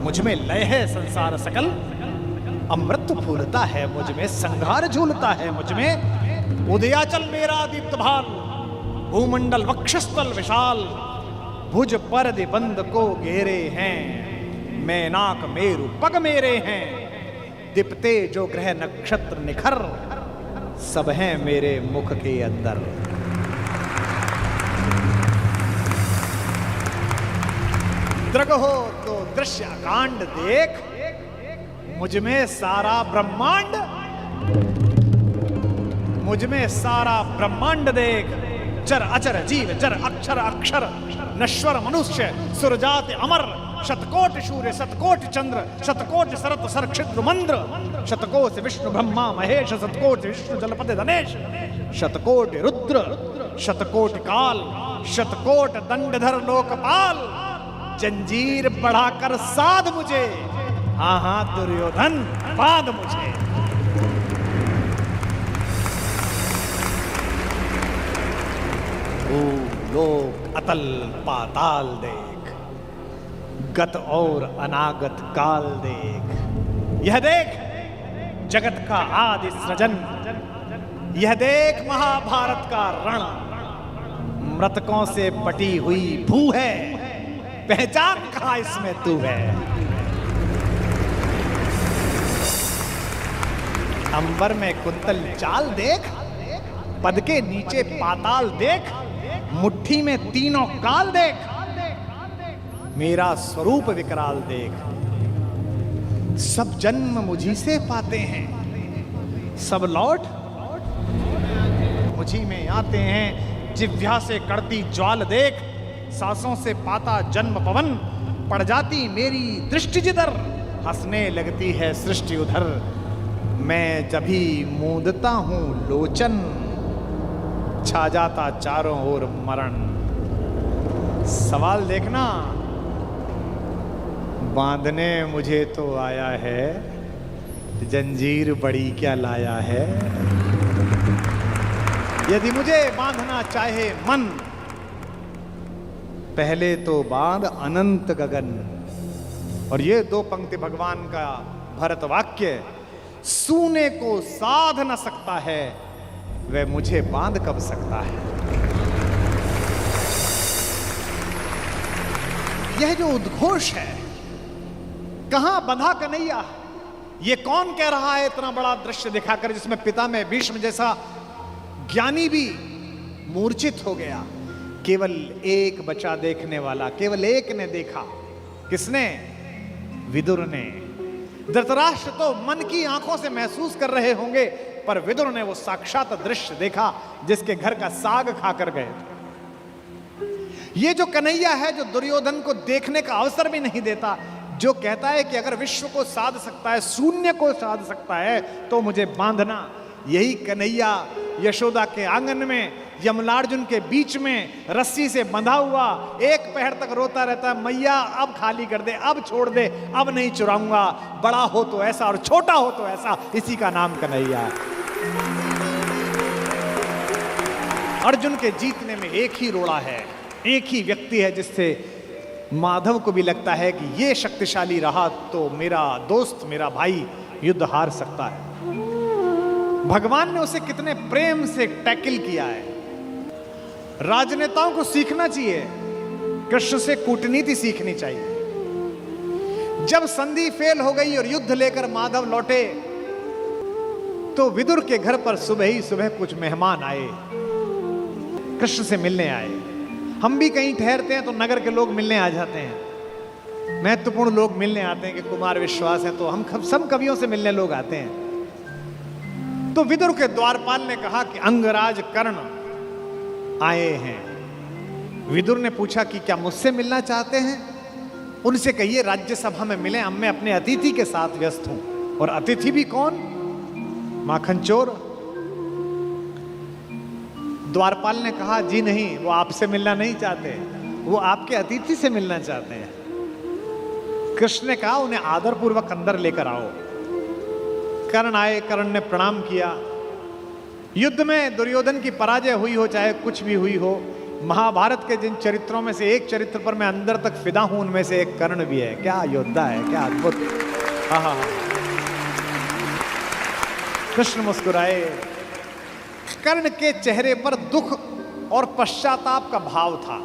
मुझ में लय है संसार सकल। अमृत फूलता है मुझ में, संघार झूलता है मुझ में, उदयाचल मेरा दीप्त भाल, भूमंडल वक्षस्थल विशाल, भुज पर बंद को घेरे हैं, मैनाक मेरु पग मेरे हैं, दीप्ते जो ग्रह नक्षत्र निखर, सब हैं मेरे मुख के अंदर। दृग हो तो दृश्य कांड देख, मुझ में सारा ब्रह्मांड, मुझ में सारा ब्रह्मांड देख, चर अचर जीव जर अक्षर अक्षर, नश्वर मनुष्य सुरजात अमर, शतकोटि सूर्य शतकोटि चंद्र, शतकोटि सरत सर क्षिद्र मंद्र, शतकोटि विष्णु ब्रह्मा महेश, शतकोटि विष्णु जलपति धनेश, शतकोटि रुद्र शतकोटि काल, शतकोट दंडधर लोकपाल, जंजीर बढ़ाकर साध मुझे, हाँ हाँ दुर्योधन बांध मुझे। लोक अतल पाताल देख, गत और अनागत काल देख, यह देख जगत का आदि सृजन, यह देख महाभारत का रण, मृतकों से पटी हुई भू है, पहचान कहां इसमें तू है। अंबर में कुंतल चाल देख, पद के नीचे पाताल देख, मुट्ठी में तीनों काल देख, मेरा स्वरूप विकराल देख। सब जन्म मुझी से पाते हैं, सब लौट मुझी में आते हैं। जिह्वा से कड़ती ज्वाल देख, सांसों से पाता जन्म पवन, पड़ जाती मेरी दृष्टि जिधर, हंसने लगती है सृष्टि उधर। मैं जभी मूंदता हूं लोचन, छा जाता चारों ओर मरण। सवाल देखना, बांधने मुझे तो आया है, जंजीर बड़ी क्या लाया है। यदि मुझे बांधना चाहे मन, पहले तो बांध अनंत गगन। और ये दो पंक्ति भगवान का भरत वाक्य, सूने को साध न सकता है, वह मुझे बांध कब सकता है। यह जो उद्घोष है, कहां बंधा कन्हैया, ये कौन कह रहा है इतना बड़ा दृश्य दिखाकर, जिसमें पिता में भीष्म जैसा ज्ञानी भी मूर्छित हो गया। केवल एक बचा देखने वाला, केवल एक ने देखा। किसने? विदुर ने। धृतराष्ट्र तो मन की आंखों से महसूस कर रहे होंगे, पर विदुर ने वो साक्षात दृश्य देखा जिसके घर का साग खाकर गए। ये जो कन्हैया है, जो दुर्योधन को देखने का अवसर भी नहीं देता, जो कहता है कि अगर विश्व को साध सकता है, शून्य को साध सकता है, तो मुझे बांधना। यही कन्हैया यशोदा के आंगन में, यमलार्जुन के बीच में रस्सी से बंधा हुआ एक पहर तक रोता रहता है, मैया अब खाली कर दे, अब छोड़ दे, अब नहीं चुराऊंगा। बड़ा हो तो ऐसा और छोटा हो तो ऐसा, इसी का नाम कन्हैया। अर्जुन के जीतने में एक ही रोड़ा है, एक ही व्यक्ति है जिससे माधव को भी लगता है कि ये शक्तिशाली रहा तो मेरा दोस्त, मेरा भाई युद्ध हार सकता है। भगवान ने उसे कितने प्रेम से टैकल किया है। राजनेताओं को सीखना चाहिए, कृष्ण से कूटनीति सीखनी चाहिए। जब संधि फेल हो गई और युद्ध लेकर माधव लौटे, तो विदुर के घर पर सुबह ही सुबह कुछ मेहमान आए, कृष्ण से मिलने आए। हम भी कहीं ठहरते हैं तो नगर के लोग मिलने आ जाते हैं, महत्वपूर्ण लोग मिलने आते हैं कि कुमार विश्वास है, तो हम सब कवियों से मिलने लोग आते हैं। तो विदुर के द्वारपाल ने कहा कि अंगराज कर्ण आए हैं। विदुर ने पूछा कि क्या मुझसे मिलना चाहते हैं? उनसे कहिए राज्यसभा में मिले, अब मैं अपने अतिथि के साथ व्यस्त हूं। और अतिथि भी कौन? माखन चोर। द्वारपाल ने कहा जी नहीं, वो आपसे मिलना नहीं चाहते, वो आपके अतिथि से मिलना चाहते हैं। कृष्ण ने कहा उन्हें आदरपूर्वक अंदर लेकर आओ। कर्ण आए, कर्ण ने प्रणाम किया। युद्ध में दुर्योधन की पराजय हुई हो, चाहे कुछ भी हुई हो, महाभारत के जिन चरित्रों में से एक चरित्र पर मैं अंदर तक फिदा हूं, उनमें से एक कर्ण भी है। क्या योद्धा है, क्या अद्भुत। हाँ। कृष्ण मुस्कुराए। कर्ण के चेहरे पर दुख और पश्चाताप का भाव था।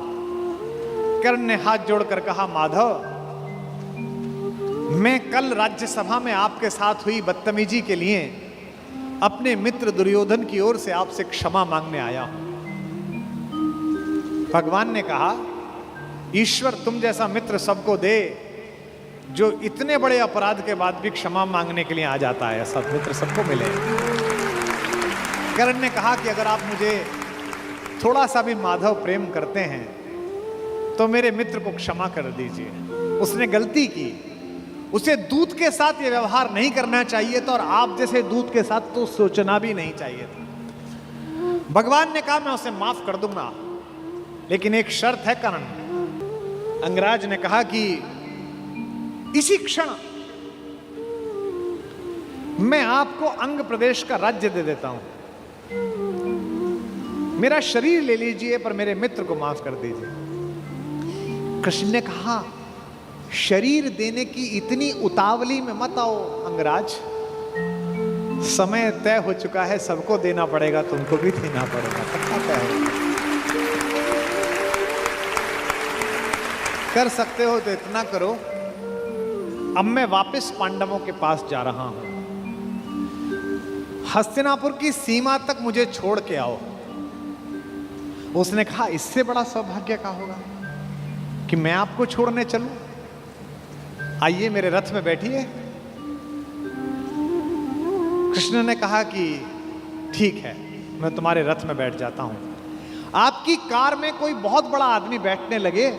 कर्ण ने हाथ जोड़कर कहा, माधव, मैं कल राज्यसभा में आपके साथ हुई बदतमीजी के लिए अपने मित्र दुर्योधन की ओर से आपसे क्षमा मांगने आया हूं। भगवान ने कहा, ईश्वर तुम जैसा मित्र सबको दे, जो इतने बड़े अपराध के बाद भी क्षमा मांगने के लिए आ जाता है। ऐसा मित्र सबको मिले। कर्ण ने कहा कि अगर आप मुझे थोड़ा सा भी माधव प्रेम करते हैं तो मेरे मित्र को क्षमा कर दीजिए। उसने गलती की, उसे दूत के साथ ये व्यवहार नहीं करना चाहिए था, और आप जैसे दूत के साथ तो सोचना भी नहीं चाहिए था। भगवान ने कहा मैं उसे माफ कर दूंगा, लेकिन एक शर्त है कर्ण। अंगराज ने कहा कि इसी क्षण मैं आपको अंग प्रदेश का राज्य दे देता हूं, मेरा शरीर ले लीजिए, पर मेरे मित्र को माफ कर दीजिए। कृष्ण ने कहा, शरीर देने की इतनी उतावली में मत आओ अंगराज, समय तय हो चुका है, सबको देना पड़ेगा, तुमको भी देना पड़ेगा, पक्का तय है। कर सकते हो तो इतना करो, अब मैं वापस पांडवों के पास जा रहा हूं, हस्तिनापुर की सीमा तक मुझे छोड़ के आओ। उसने कहा, इससे बड़ा सौभाग्य का होगा कि मैं आपको छोड़ने चलूं? आइए मेरे रथ में बैठिए। कृष्ण ने कहा कि ठीक है, मैं तुम्हारे रथ में बैठ जाता हूं। आपकी कार में कोई बहुत बड़ा आदमी बैठने लगे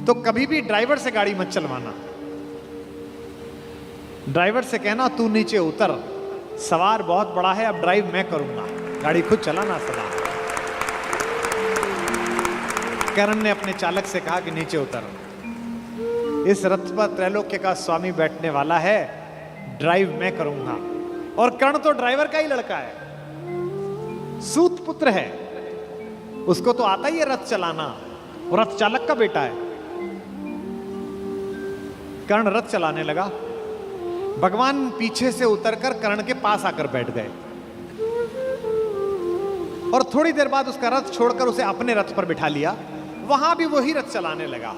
तो कभी भी ड्राइवर से गाड़ी मत चलवाना। ड्राइवर से कहना, तू नीचे उतर, सवार बहुत बड़ा है, अब ड्राइव मैं करूंगा, गाड़ी खुद चलाना सदा। कर्ण ने अपने चालक से कहा कि नीचे उतर, इस रथ पर त्रैलोक्य का स्वामी बैठने वाला है, ड्राइव मैं करूंगा। और कर्ण तो ड्राइवर का ही लड़का है, सूत पुत्र है, उसको तो आता ही है रथ चलाना, और रथ चालक का बेटा है। कर्ण रथ चलाने लगा, भगवान पीछे से उतरकर कर्ण के पास आकर बैठ गए और थोड़ी देर बाद उसका रथ छोड़कर उसे अपने रथ पर बिठा लिया, वहां भी वही रथ चलाने लगा।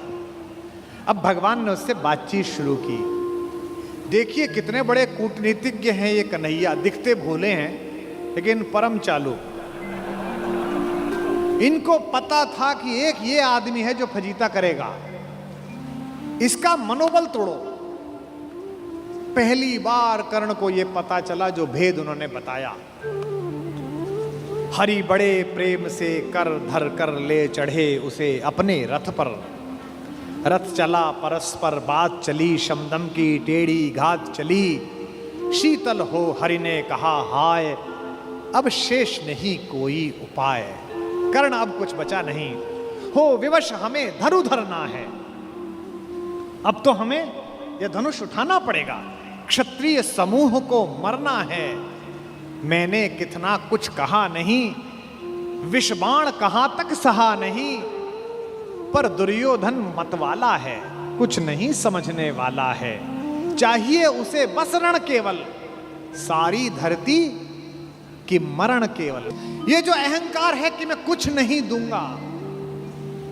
अब भगवान ने उससे बातचीत शुरू की। देखिए कितने बड़े कूटनीतिज्ञ हैं ये कन्हैया, दिखते भोले हैं लेकिन परम चालू। इनको पता था कि एक ये आदमी है जो फजीता करेगा, इसका मनोबल तोड़ो। पहली बार कर्ण को यह पता चला जो भेद उन्होंने बताया। हरि बड़े प्रेम से कर धर कर ले चढ़े उसे अपने रथ पर। रथ चला परस्पर बात चली, शमदम की टेढ़ी घात चली। शीतल हो हरि ने कहा हाय, अब शेष नहीं कोई उपाय। कर्ण अब कुछ बचा नहीं, हो विवश हमें धनु धरना है। अब तो हमें यह धनुष उठाना पड़ेगा, क्षत्रिय समूह को मरना है। मैंने कितना कुछ कहा नहीं, विषबाण कहां तक सहा नहीं। पर दुर्योधन मतवाला है, कुछ नहीं समझने वाला है। चाहिए उसे बस रण केवल, सारी धरती की मरण केवल। ये जो अहंकार है कि मैं कुछ नहीं दूंगा,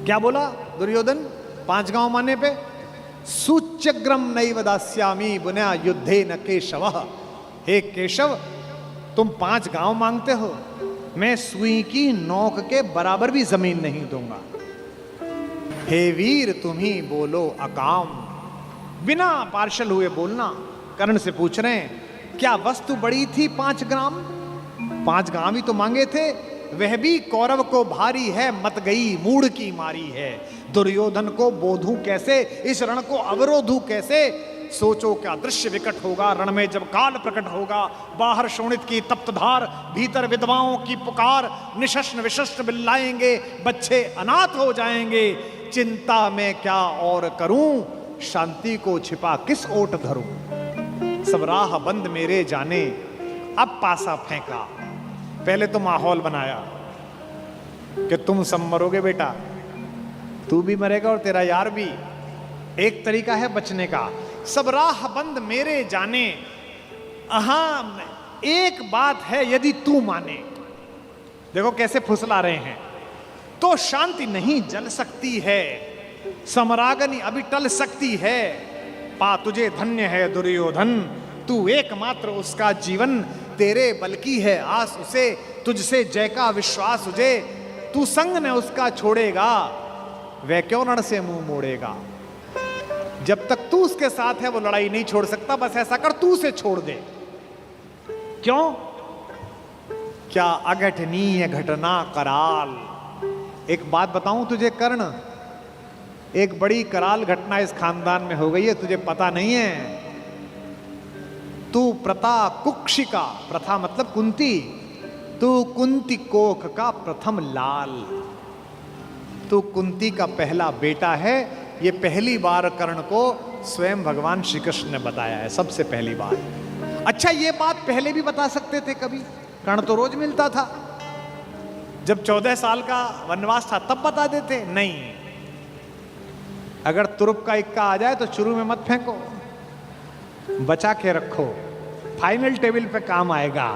क्या बोला दुर्योधन 5 गांव माने पे? सूच्यग्रम नैव दास्यामि बुना युद्धे न केशव। हे केशव, तुम 5 गांव मांगते हो, मैं सुई की नोक के बराबर भी जमीन नहीं दूंगा। हे वीर तुम ही बोलो अकाम। बिना पार्शल हुए बोलना। कर्ण से पूछ रहे हैं क्या वस्तु बड़ी थी 5 ग्राम? 5 गांव ही तो मांगे थे, वह भी कौरव को भारी है, मत गई मूढ़ की मारी है। दुर्योधन को बोधूं कैसे, इस रण को अवरोधूं कैसे? सोचो क्या दृश्य विकट होगा रण में जब काल प्रकट होगा। बाहर शोणित की तप्त धार, भीतर विधवाओं की पुकार। निशस्त्र विशस्त्र बिल्लाएंगे, बच्चे अनाथ हो जाएंगे। चिंता में क्या और करूं, शांति को छिपा किस ओट धरूं। सब राह बंद मेरे जाने, अब पासा फेंका। पहले तो माहौल बनाया कि तुम सब मरोगे बेटा, तू भी मरेगा और तेरा यार भी। एक तरीका है बचने का, सब राह बंद मेरे जाने। हाँ एक बात है, यदि तू माने, देखो कैसे फुसला रहे हैं, तो शांति नहीं जल सकती है, समरागनी अभी टल सकती है। पा तुझे धन्य है दुर्योधन, तू एकमात्र उसका जीवन। तेरे बल की है आस उसे, तुझसे जय का विश्वास उसे। तू संग ने उसका छोड़ेगा, वह क्यों रण से मुंह मोड़ेगा। जब तक तू उसके साथ है वो लड़ाई नहीं छोड़ सकता। बस ऐसा कर, तू उसे छोड़ दे। क्यों? क्या अघटनीय घटना कराल। एक बात बताऊं तुझे कर्ण, एक बड़ी कराल घटना इस खानदान में हो गई है, तुझे पता नहीं है। तू प्रता कुक्षिका, प्रथा मतलब कुंती, तू कुंती कोख का प्रथम लाल। तू कुंती का पहला बेटा है। ये पहली बार कर्ण को स्वयं भगवान श्री कृष्ण ने बताया है, सबसे पहली बार। अच्छा ये बात पहले भी बता सकते थे कभी, कर्ण तो रोज मिलता था। जब 14 साल का वनवास था तब बता देते, नहीं। अगर तुरुप का इक्का आ जाए तो शुरू में मत फेंको, बचा के रखो, फाइनल टेबल पे काम आएगा।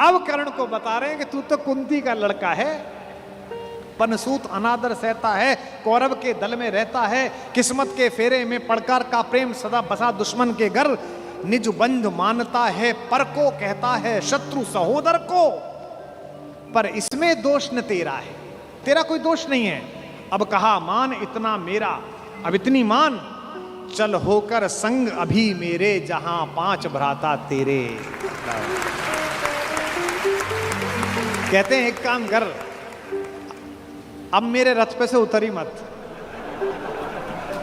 अब कर्ण को बता रहे हैं कि तू तो कुंती का लड़का है, पनसूत अनादर सहता है, कौरव के दल में रहता है, किस्मत के फेरे में पड़कर का प्रेम सदा बसा दुश्मन के घर। निज बंधु मानता है, पर को कहता है शत्रु सहोदर को। पर इसमें दोष न तेरा है, तेरा कोई दोष नहीं है। अब कहा मान इतना मेरा, अब इतनी मान, चल होकर संग अभी मेरे, जहां 5 भ्राता तेरे। कहते हैं एक काम कर, अब मेरे रथ पे से उतरी मत,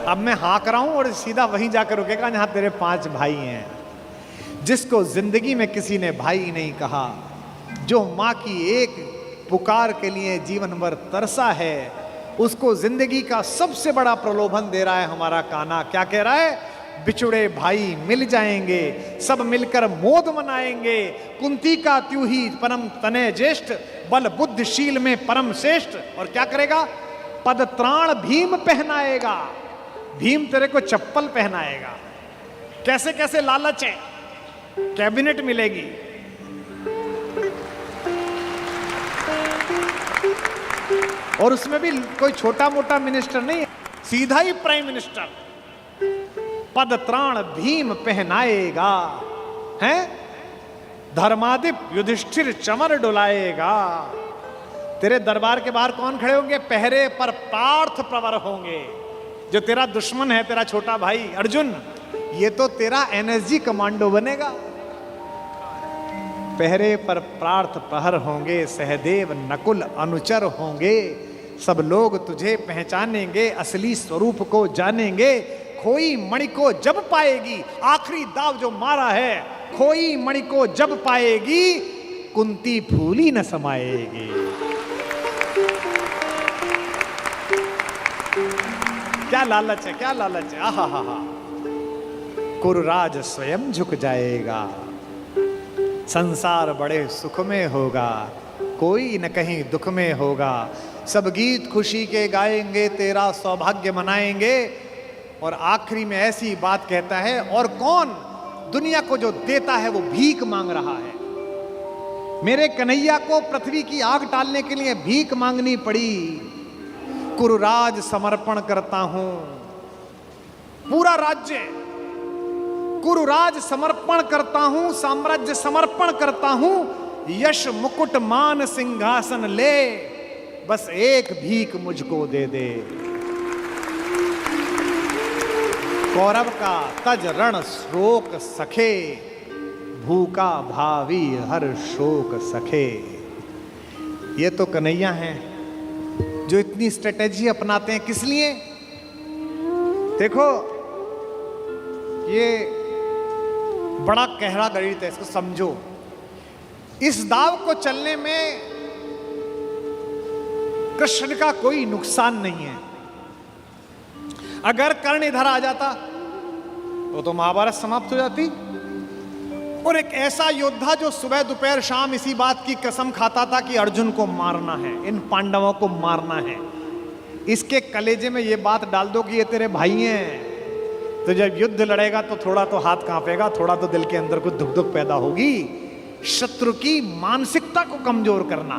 अब मैं हाँक रहा हूं और सीधा वहीं जाकर रुकेगा जहां तेरे 5 भाई हैं। जिसको जिंदगी में किसी ने भाई नहीं कहा, जो मां की एक पुकार के लिए जीवन भर तरसा है, उसको जिंदगी का सबसे बड़ा प्रलोभन दे रहा है हमारा कान्हा। क्या कह रहा है? बिछुड़े भाई मिल जाएंगे, सब मिलकर मोद मनाएंगे। कुंती का त्यों ही परम तनय ज्येष्ठ, बल बुद्धिशील में परम श्रेष्ठ। और क्या करेगा? पद त्राण भीम पहनाएगा। भीम तेरे को चप्पल पहनाएगा। कैसे कैसे लालच है, कैबिनेट मिलेगी, और उसमें भी कोई छोटा मोटा मिनिस्टर नहीं, सीधा ही प्राइम मिनिस्टर। पद त्राण भीम पहनाएगा, हैं? धर्मादिप युधिष्ठिर चमर डुलाएगा। तेरे दरबार के बाहर कौन खड़े होंगे? पहरे पर पार्थ प्रवर होंगे। जो तेरा दुश्मन है, तेरा छोटा भाई अर्जुन, ये तो तेरा एनएसजी कमांडो बनेगा। पहरे पर पार्थ प्रहर होंगे, सहदेव नकुल अनुचर होंगे। सब लोग तुझे पहचानेंगे, असली स्वरूप को जानेंगे। खोई मणि को जब पाएगी, आखिरी दाव जो मारा है, खोई मणि को जब पाएगी, कुंती फूली न समाएगी। क्या लालच है, क्या लालच है। आहा हा हा। कुरुराज स्वयं झुक जाएगा, संसार बड़े सुख में होगा, कोई न कहीं दुख में होगा। सब गीत खुशी के गाएंगे, तेरा सौभाग्य मनाएंगे। और आखिरी में ऐसी बात कहता है, और कौन दुनिया को जो देता है वो भीख मांग रहा है। मेरे कन्हैया को पृथ्वी की आग टालने के लिए भीख मांगनी पड़ी। कुरुराज समर्पण करता हूं, पूरा राज्य कुरुराज समर्पण करता हूं, साम्राज्य समर्पण करता हूं। यश मुकुट मान सिंहासन ले, बस एक भीख मुझको दे दे। कौरव का तज रण शोक सखे, भूखा भावी हर शोक सखे। ये तो कन्हैया हैं जो इतनी स्ट्रेटेजी अपनाते हैं। किस लिए? देखो, ये बड़ा गहरा गणित है, इसको समझो। इस दाव को चलने में कृष्ण का कोई नुकसान नहीं है। अगर कर्ण इधर आ जाता तो महाभारत समाप्त हो जाती। और एक ऐसा योद्धा जो सुबह दोपहर शाम इसी बात की कसम खाता था कि अर्जुन को मारना है, इन पांडवों को मारना है, इसके कलेजे में ये बात डाल दो कि ये तेरे भाई हैं, तो जब युद्ध लड़ेगा तो थोड़ा तो हाथ कांपेगा, थोड़ा तो दिल के अंदर कुछ दुख दुख पैदा होगी। शत्रु की मानसिकता को कमजोर करना,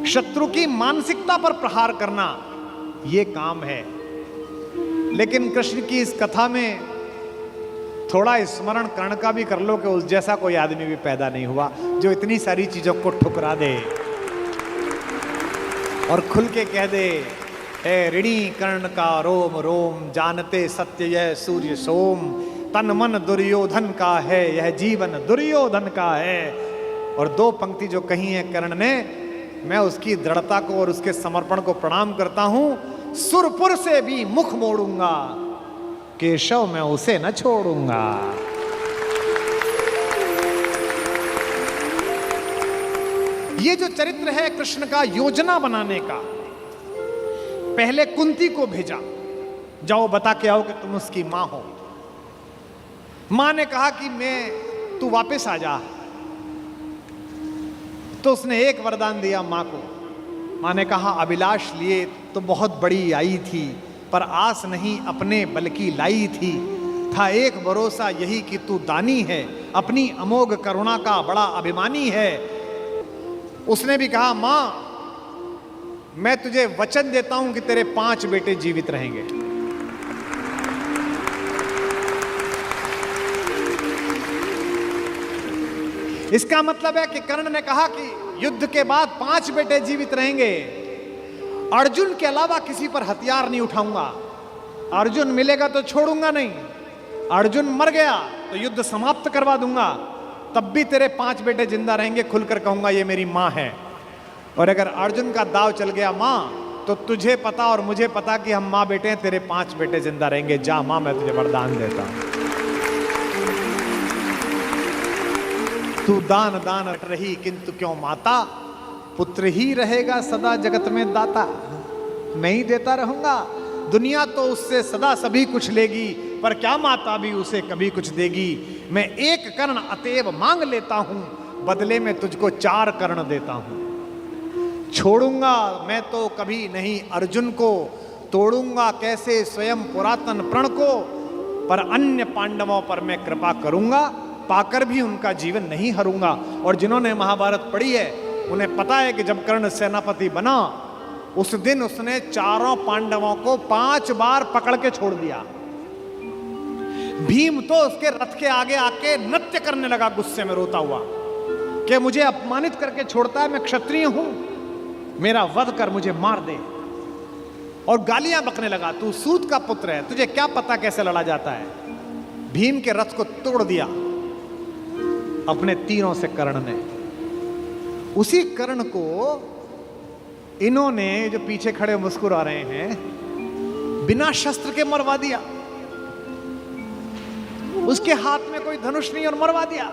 शत्रु की मानसिकता पर प्रहार करना, यह काम है। लेकिन कृष्ण की इस कथा में थोड़ा स्मरण कर्ण का भी कर लो कि उस जैसा कोई आदमी भी पैदा नहीं हुआ जो इतनी सारी चीजों को ठुकरा दे और खुल के कह दे, ए ऋणी कर्ण का रोम रोम, जानते सत्य यह सूर्य सोम। तन मन दुर्योधन का है, यह जीवन दुर्योधन का है। और दो पंक्ति जो कही है कर्ण ने, मैं उसकी दृढ़ता को और उसके समर्पण को प्रणाम करता हूं। सुरपुर से भी मुख मोड़ूंगा, केशव मैं उसे न छोड़ूंगा। ये जो चरित्र है कृष्ण का योजना बनाने का, पहले कुंती को भेजा, जाओ बता के आओ कि तुम उसकी मां हो। मां ने कहा कि तू वापस आ जा, तो उसने एक वरदान दिया मां को। मां ने कहा, अभिलाष लिए तो बहुत बड़ी आई थी, पर आस नहीं अपने बल की लाई थी। था एक भरोसा यही कि तू दानी है, अपनी अमोघ करुणा का बड़ा अभिमानी है। उसने भी कहा, मां मैं तुझे वचन देता हूं कि तेरे 5 बेटे जीवित रहेंगे। इसका मतलब है कि कर्ण ने कहा कि युद्ध के बाद 5 बेटे जीवित रहेंगे। अर्जुन के अलावा किसी पर हथियार नहीं उठाऊंगा। अर्जुन मिलेगा तो छोड़ूंगा नहीं, अर्जुन मर गया तो युद्ध समाप्त करवा दूंगा, तब भी तेरे 5 बेटे जिंदा रहेंगे। खुलकर कहूंगा ये मेरी मां है। और अगर अर्जुन का दाव चल गया मां, तो तुझे पता और मुझे पता कि हम मां बेटे हैं, तेरे 5 बेटे जिंदा रहेंगे। जा मां, मैं तुझे वरदान देता हूं। तू दान दान रही किंतु क्यों माता, पुत्र ही रहेगा सदा जगत में दाता। मैं ही देता रहूंगा। दुनिया तो उससे सदा सभी कुछ लेगी, पर क्या माता भी उसे कभी कुछ देगी। मैं एक कर्ण अतएव मांग लेता हूं, बदले में तुझको 4 कर्ण देता हूं। छोड़ूंगा मैं तो कभी नहीं अर्जुन को, तोड़ूंगा कैसे स्वयं पुरातन प्रण को, पर अन्य पांडवों पर मैं कृपा करूंगा, पाकर भी उनका जीवन नहीं हरूंगा। और जिन्होंने महाभारत पढ़ी है उन्हें पता है कि जब कर्ण सेनापति बना उस दिन उसने 4 पांडवों को 5 बार पकड़ के छोड़ दिया। भीम तो उसके रथ के आगे आके नृत्य करने लगा, गुस्से में रोता हुआ कि मुझे अपमानित करके छोड़ता है, मैं क्षत्रिय हूं, मेरा वध कर, मुझे मार दे। और गालियां बकने लगा, तू सूत का पुत्र है, तुझे क्या पता कैसे लड़ा जाता है। भीम के रथ को तोड़ दिया अपने तीरों से कर्ण ने। उसी कर्ण को इन्होंने, जो पीछे खड़े मुस्कुरा रहे हैं, बिना शस्त्र के मरवा दिया। उसके हाथ में कोई धनुष नहीं और मरवा दिया।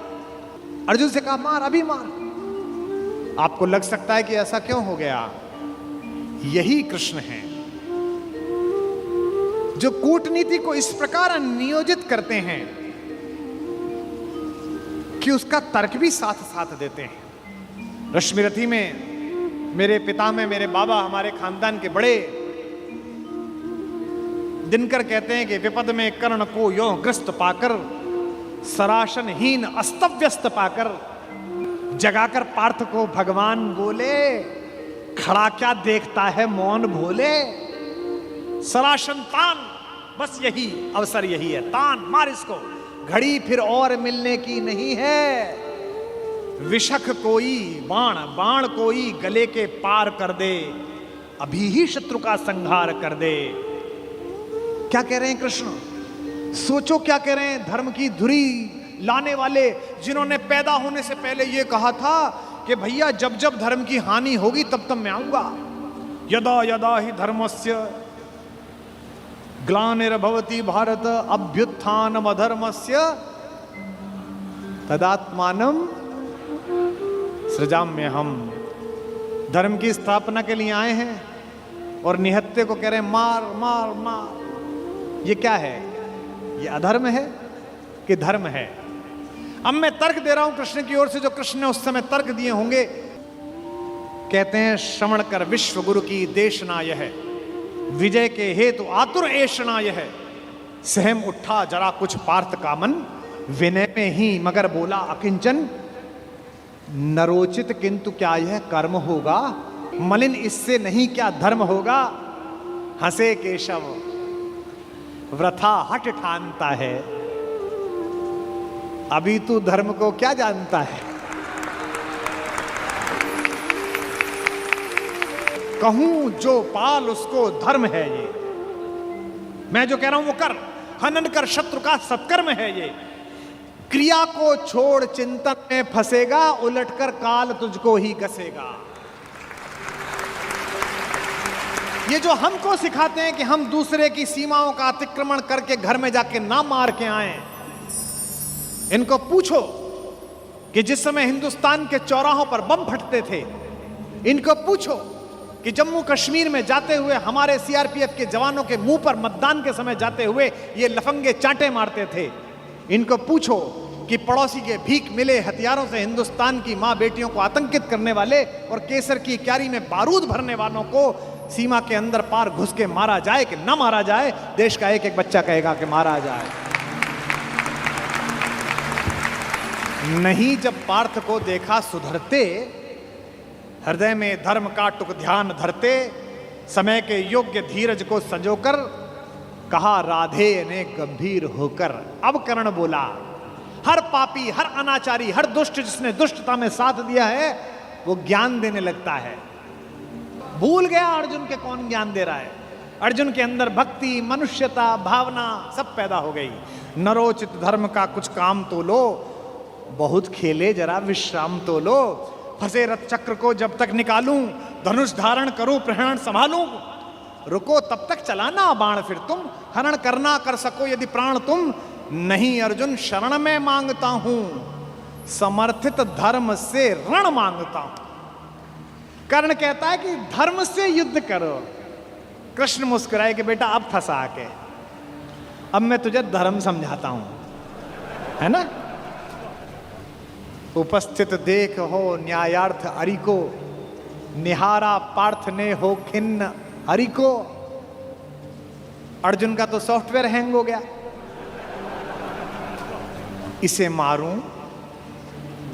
अर्जुन से कहा मार, अभी मार। आपको लग सकता है कि ऐसा क्यों हो गया। यही कृष्ण है जो कूटनीति को इस प्रकार नियोजित करते हैं कि उसका तर्क भी साथ साथ देते हैं। रश्मिरथी में मेरे पिता में, मेरे बाबा, हमारे खानदान के बड़े दिनकर कहते हैं कि विपद में कर्ण को यो ग्रस्त पाकर, सराशनहीन अस्तव्यस्त पाकर, जगाकर पार्थ को भगवान बोले, खड़ा क्या देखता है मौन भोले। सराशन तान, बस यही अवसर, यही है, तान मार इसको, घड़ी फिर और मिलने की नहीं है। विषख कोई बाण, बाण कोई गले के पार कर दे, अभी ही शत्रु का संहार कर दे। क्या कह रहे हैं कृष्ण, सोचो क्या कह रहे हैं। धर्म की धुरी लाने वाले, जिन्होंने पैदा होने से पहले ये कहा था कि भैया जब जब धर्म की हानि होगी तब तब मैं आऊंगा। यदा यदा ही धर्मस्य ग्लानिर्भवति भारत अभ्युत्थानम अधर्मस्य तदात्मानम सृजाम्य। हम धर्म की स्थापना के लिए आए हैं और निहत्ते को कह रहे हैं मार मार मार। ये क्या है, ये अधर्म है कि धर्म है। अब मैं तर्क दे रहा हूं कृष्ण की ओर से, जो कृष्ण ने उस समय तर्क दिए होंगे। कहते हैं श्रवण कर विश्व गुरु की देशना यह, विजय के हेतु आतुर ऐशना यह। सहम उठा जरा कुछ पार्थ का मन, विनय में ही मगर बोला अकिंचन। नरोचित किंतु क्या यह कर्म होगा, मलिन इससे नहीं क्या धर्म होगा। हंसे केशव वृथा हट ठानता है, अभी तू धर्म को क्या जानता है। कहूं जो पाल उसको धर्म है ये, मैं जो कह रहा हूं वो कर। हनन कर शत्रु का सत्कर्म है ये। क्रिया को छोड़ चिंतन में फंसेगा, उलटकर काल तुझको ही घसेगा। ये जो हमको सिखाते हैं कि हम दूसरे की सीमाओं का अतिक्रमण करके घर में जाके ना मार के आए, इनको पूछो कि जिस समय हिंदुस्तान के चौराहों पर बम फटते थे, इनको पूछो कि जम्मू कश्मीर में जाते हुए हमारे सीआरपीएफ के जवानों के मुंह पर मतदान के समय जाते हुए ये लफंगे चांटे मारते थे। इनको पूछो कि पड़ोसी के भीख मिले हथियारों से हिंदुस्तान की मां बेटियों को आतंकित करने वाले और केसर की क्यारी में बारूद भरने वालों को सीमा के अंदर पार घुस के मारा जाए कि ना मारा जाए। देश का एक एक बच्चा कहेगा कि मारा जाए। नहीं जब पार्थ को देखा सुधरते, हृदय में धर्म का टुक ध्यान धरते, समय के योग्य धीरज को संजोकर कहा राधे ने गंभीर होकर। अब कर्ण बोला, हर पापी, हर अनाचारी, हर दुष्ट जिसने दुष्टता में साथ दिया है वो ज्ञान देने लगता है। भूल गया अर्जुन के कौन ज्ञान दे रहा है। अर्जुन के अंदर भक्ति, मनुष्यता, भावना सब पैदा हो गई। नरोचित धर्म का कुछ काम तो लो, बहुत खेले जरा विश्राम तो लो। फंसे रथ चक्र को जब तक निकालूं, धनुष धारण करूं, प्रहरण संभालूं। रुको तब तक चलाना बाण फिर तुम, हरण करना कर सको यदि प्राण तुम। नहीं अर्जुन शरण में मांगता हूं, समर्थित धर्म से रण मांगता हूं। कर्ण कहता है कि धर्म से युद्ध करो, कृष्ण मुस्कुराए कि बेटा अब फंसा के, अब मैं तुझे धर्म समझाता हूं, है ना। उपस्थित देख हो न्यायार्थ हरि को, निहारा पार्थ ने हो खिन्न हरि को। अर्जुन का तो सॉफ्टवेयर हैंग हो गया, इसे मारूं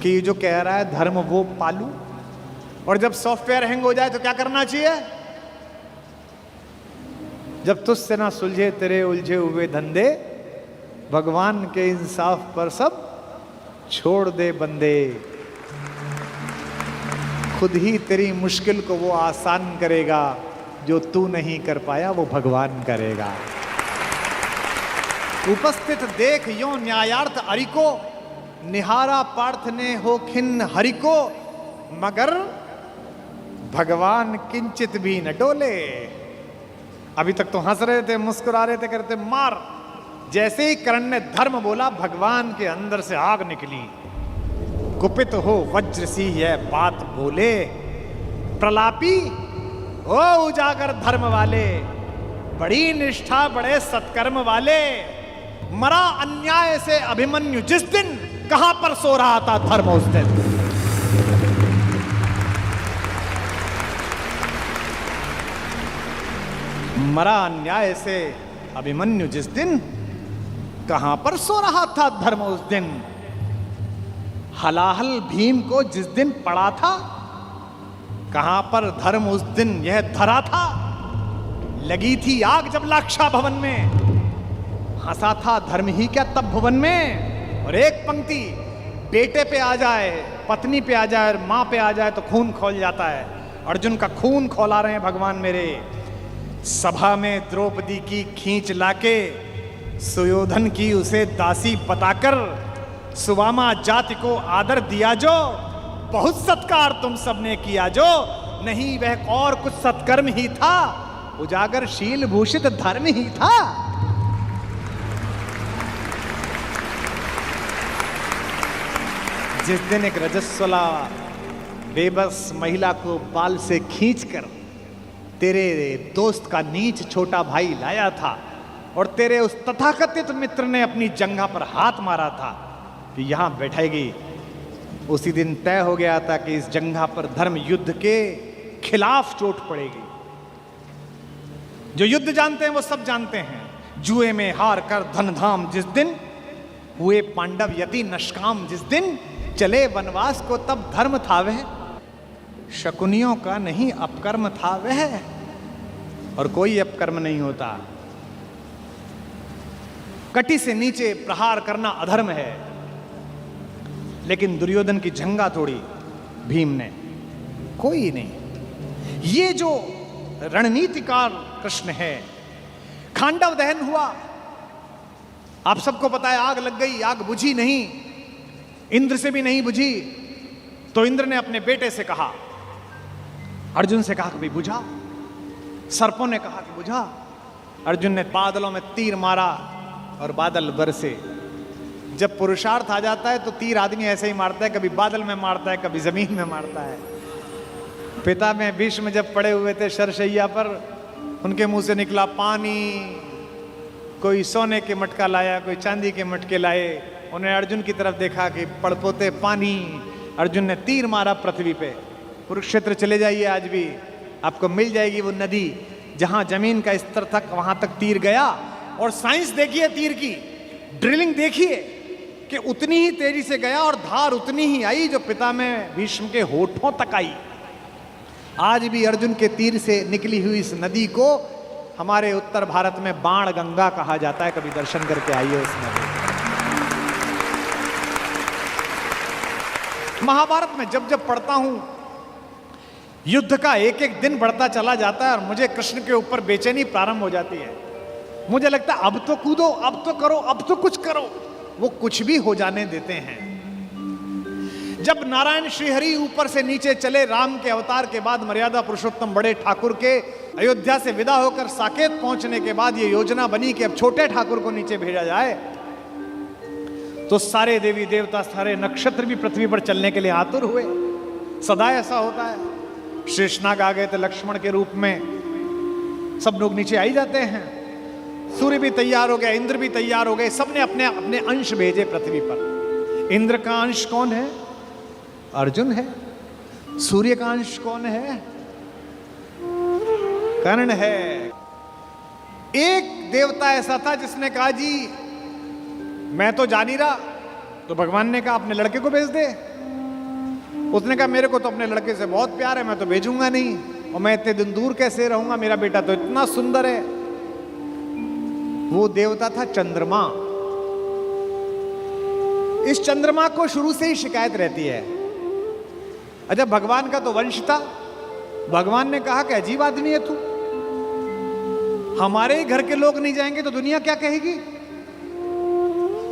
कि ये जो कह रहा है धर्म वो पालू। और जब सॉफ्टवेयर हैंग हो जाए तो क्या करना चाहिए? जब तुझसे ना सुलझे तेरे उलझे हुए धंधे, भगवान के इंसाफ पर सब छोड़ दे बंदे। खुद ही तेरी मुश्किल को वो आसान करेगा, जो तू नहीं कर पाया वो भगवान करेगा। उपस्थित देख यो न्यायार्थ हरि को, निहारा पार्थ ने हो खिन्न हरि को। मगर भगवान किंचित भी न डोले। अभी तक तो हंस रहे थे, मुस्कुरा रहे थे, करते मार। जैसे ही कर्ण ने धर्म बोला, भगवान के अंदर से आग निकली। कुपित हो वज्र सी यह बात बोले, प्रलापी हो उजागर धर्म वाले, बड़ी निष्ठा बड़े सत्कर्म वाले। मरा अन्याय से अभिमन्यु जिस दिन, कहां पर सो रहा था धर्म उस दिन। मरा अन्याय से अभिमन्यु जिस दिन, कहां पर सो रहा था धर्म उस दिन। हलाहल भीम को जिस दिन पड़ा था, कहां पर धर्म उस दिन यह धरा था। लगी थी आग जब लाक्षा भवन में, हंसा था धर्म ही क्या तब भुवन में। और एक पंक्ति, बेटे पे आ जाए, पत्नी पे आ जाए, मां पे आ जाए तो खून खौल जाता है। अर्जुन का खून खौला रहे हैं भगवान मेरे। सभा में द्रौपदी की खींच लाके, सुयोधन की उसे दासी बताकर, सुवामा जाति को आदर दिया जो, बहुत सत्कार तुम सबने किया जो। नहीं वह और कुछ सत्कर्म ही था, उजागर शील भूषित धर्म ही था। जिस दिन एक रजस्वला बेबस महिला को बाल से खींचकर तेरे दोस्त का नीच छोटा भाई लाया था, और तेरे उस तथाकथित मित्र ने अपनी जंघा पर हाथ मारा था कि यहां बैठेगी, उसी दिन तय हो गया था कि इस जंघा पर धर्म युद्ध के खिलाफ चोट पड़ेगी। जो युद्ध जानते हैं वो सब जानते हैं, जुए में हार कर धन धाम जिस दिन, हुए पांडव यति नष्काम जिस दिन, चले वनवास को तब धर्म था वह, शकुनियों का नहीं अपकर्म था वह। और कोई अपकर्म नहीं होता। कटी से नीचे प्रहार करना अधर्म है, लेकिन दुर्योधन की जंघा तोड़ी भीम ने, कोई नहीं। ये जो रणनीतिकार कृष्ण है। खांडव दहन हुआ, आप सबको पता है, आग लग गई, आग बुझी नहीं, इंद्र से भी नहीं बुझी। तो इंद्र ने अपने बेटे से कहा, अर्जुन से कहा कि भाई बुझा। सर्पों ने कहा कि बुझा। अर्जुन ने बादलों में तीर मारा और बादल बरसे। जब पुरुषार्थ आ जाता है तो तीर आदमी ऐसे ही मारता है, कभी बादल में मारता है, कभी जमीन में मारता है। पिता में भीष्म जब पड़े हुए थे शरशैया पर, उनके मुंह से निकला पानी। कोई सोने के मटका लाया, कोई चांदी के मटके लाए। उन्हें अर्जुन की तरफ देखा कि पड़पोते पानी। अर्जुन ने तीर मारा पृथ्वी पे। कुरुक्षेत्र चले जाइए, आज भी आपको मिल जाएगी वो नदी जहां जमीन का स्तर तक, वहां तक तीर गया। और साइंस देखिए तीर की, ड्रिलिंग देखिए कि उतनी ही तेजी से गया और धार उतनी ही आई जो पिता में भीष्म के होठों तक आई। आज भी अर्जुन के तीर से निकली हुई इस नदी को हमारे उत्तर भारत में बाण गंगा कहा जाता है। कभी दर्शन करके आइए इस नदी। महाभारत में जब जब पढ़ता हूं, युद्ध का एक एक दिन बढ़ता चला जाता है और मुझे कृष्ण के ऊपर बेचैनी प्रारंभ हो जाती है। मुझे लगता है अब तो कूदो, अब तो करो, अब तो कुछ करो। वो कुछ भी हो जाने देते हैं। जब नारायण श्रीहरि ऊपर से नीचे चले, राम के अवतार के बाद मर्यादा पुरुषोत्तम बड़े ठाकुर के अयोध्या से विदा होकर साकेत पहुंचने के बाद ये योजना बनी कि अब छोटे ठाकुर को नीचे भेजा जाए। तो सारे देवी देवता, सारे नक्षत्र भी पृथ्वी पर चलने के लिए आतुर हुए। सदा ऐसा होता है। शेषनाग आ गए थे लक्ष्मण के रूप में, सब लोग नीचे आई जाते हैं। सूर्य भी तैयार हो गया, इंद्र भी तैयार हो गए, सबने अपने अपने अंश भेजे पृथ्वी पर। इंद्र का अंश कौन है? अर्जुन है। सूर्य का अंश कौन है? कर्ण है। एक देवता ऐसा था जिसने कहा जी मैं तो जा नहीं रहा, तो भगवान ने कहा अपने लड़के को भेज दे। उसने कहा मेरे को तो अपने लड़के से बहुत प्यार है, मैं तो भेजूंगा नहीं, और मैं इतने दिन दूर कैसे रहूंगा, मेरा बेटा तो इतना सुंदर है। वो देवता था चंद्रमा। इस चंद्रमा को शुरू से ही शिकायत रहती है। अच्छा, भगवान का तो वंश था। भगवान ने कहा कि अजीब आदमी है तू, हमारे ही घर के लोग नहीं जाएंगे तो दुनिया क्या कहेगी।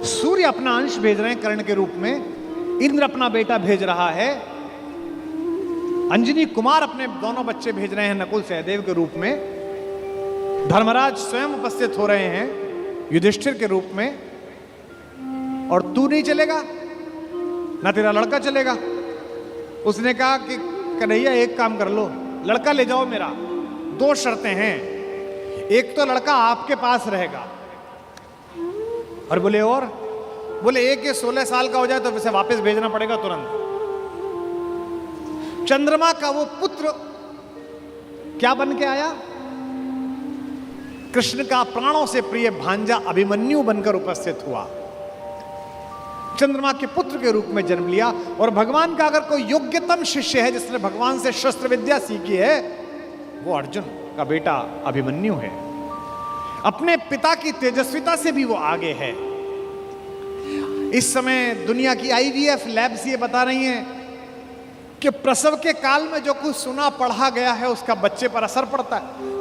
सूर्य अपना अंश भेज रहे हैं कर्ण के रूप में, इंद्र अपना बेटा भेज रहा है, अंजनी कुमार अपने दोनों बच्चे भेज रहे हैं नकुल सहदेव के रूप में, धर्मराज स्वयं उपस्थित हो रहे हैं युधिष्ठिर के रूप में, और तू नहीं चलेगा, ना तेरा लड़का चलेगा। उसने कहा कि कन्हैया एक काम कर लो, लड़का ले जाओ मेरा, दो शर्तें हैं, एक तो लड़का आपके पास रहेगा, और बोले एक ये 16 साल का हो जाए तो इसे वापस भेजना पड़ेगा तुरंत। चंद्रमा का वो पुत्र क्या बन के आया? कृष्ण का प्राणों से प्रिय भांजा अभिमन्यु बनकर उपस्थित हुआ। चंद्रमा के पुत्र के रूप में जन्म लिया। और भगवान का अगर कोई योग्यतम शिष्य है जिसने भगवान से शस्त्र विद्या सीखी है, वो अर्जुन का बेटा अभिमन्यु है। अपने पिता की तेजस्विता से भी वो आगे है। इस समय दुनिया की IVF लैब्स ये बता रही हैं कि प्रसव के काल में जो कुछ सुना पढ़ा गया है उसका बच्चे पर असर पड़ता है।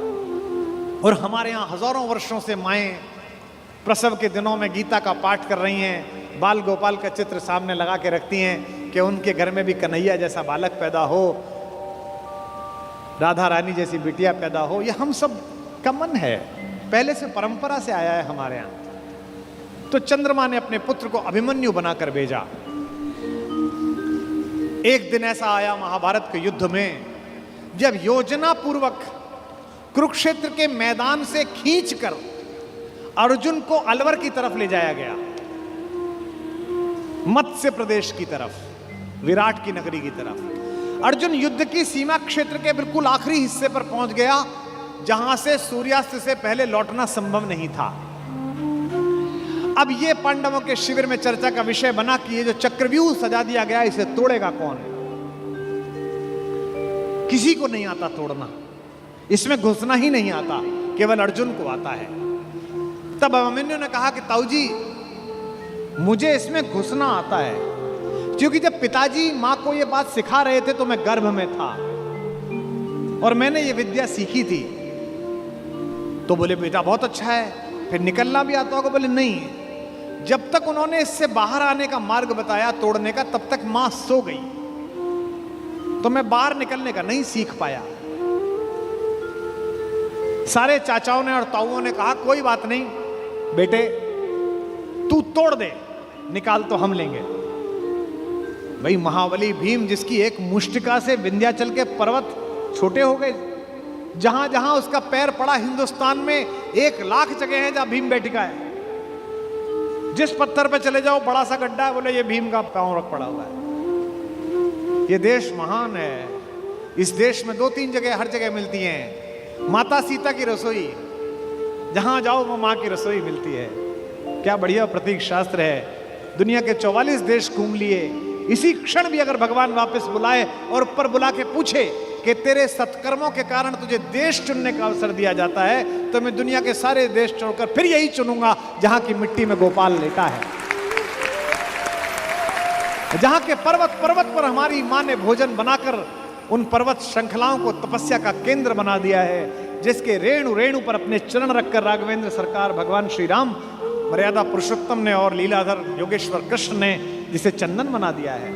और हमारे यहाँ हजारों वर्षों से माएं प्रसव के दिनों में गीता का पाठ कर रही हैं, बाल गोपाल का चित्र सामने लगा के रखती हैं कि उनके घर में भी कन्हैया जैसा बालक पैदा हो, राधा रानी जैसी बिटिया पैदा हो। ये हम सब का मन है, पहले से परंपरा से आया है हमारे यहाँ। तो चंद्रमा ने अपने पुत्र को अभिमन्यु बनाकर भेजा। एक दिन ऐसा आया महाभारत के युद्ध में, जब योजना पूर्वक कुरुक्षेत्र के मैदान से खींचकर अर्जुन को अलवर की तरफ ले जाया गया, मत्स्य प्रदेश की तरफ, विराट की नगरी की तरफ। अर्जुन युद्ध की सीमा क्षेत्र के बिल्कुल आखिरी हिस्से पर पहुंच गया, जहां से सूर्यास्त से पहले लौटना संभव नहीं था। अब यह पांडवों के शिविर में चर्चा का विषय बना कि ये जो चक्रव्यूह सजा दिया गया इसे तोड़ेगा कौन? किसी को नहीं आता तोड़ना, इसमें घुसना ही नहीं आता, केवल अर्जुन को आता है। तब अभिमन्यु ने कहा कि ताऊ जी मुझे इसमें घुसना आता है, क्योंकि जब पिताजी मां को यह बात सिखा रहे थे तो मैं गर्भ में था और मैंने ये विद्या सीखी थी। तो बोले बेटा बहुत अच्छा है, फिर निकलना भी आता होगा? बोले नहीं, जब तक उन्होंने इससे बाहर आने का मार्ग बताया तोड़ने का, तब तक मां सो गई, तो मैं बाहर निकलने का नहीं सीख पाया। सारे चाचाओं ने और ताऊओं ने कहा कोई बात नहीं बेटे, तू तोड़ दे, निकाल तो हम लेंगे। भाई महाबली भीम, जिसकी एक मुष्टिका से विंध्याचल के पर्वत छोटे हो गए, जहां जहां उसका पैर पड़ा हिंदुस्तान में 1 लाख जगह है जहां भीम बैठिका है। जिस पत्थर पे चले जाओ बड़ा सा गड्ढा है, बोले ये भीम का पांव रख पड़ा हुआ है। ये देश महान है। इस देश में 2-3 जगह हर जगह मिलती हैं माता सीता की रसोई, जहां जाओ वो मां की रसोई मिलती है। क्या बढ़िया प्रतीक शास्त्र है। दुनिया के 44 देश घूम लिए, इसी क्षण भी अगर भगवान वापस बुलाए और ऊपर बुला के पूछे कि तेरे सत्कर्मों के कारण तुझे देश चुनने का अवसर दिया जाता है, तो मैं दुनिया के सारे देश छोड़कर फिर यही चुनूंगा जहां की मिट्टी में गोपाल लेटा है, जहां के पर्वत पर्वत पर हमारी मां ने भोजन बनाकर उन पर्वत श्रृंखलाओं को तपस्या का केंद्र बना दिया है, जिसके रेणु रेणु पर अपने चरण रखकर राघवेंद्र सरकार भगवान श्री राम मर्यादा पुरुषोत्तम ने और लीलाधर योगेश्वर कृष्ण ने जिसे चंदन बना दिया है।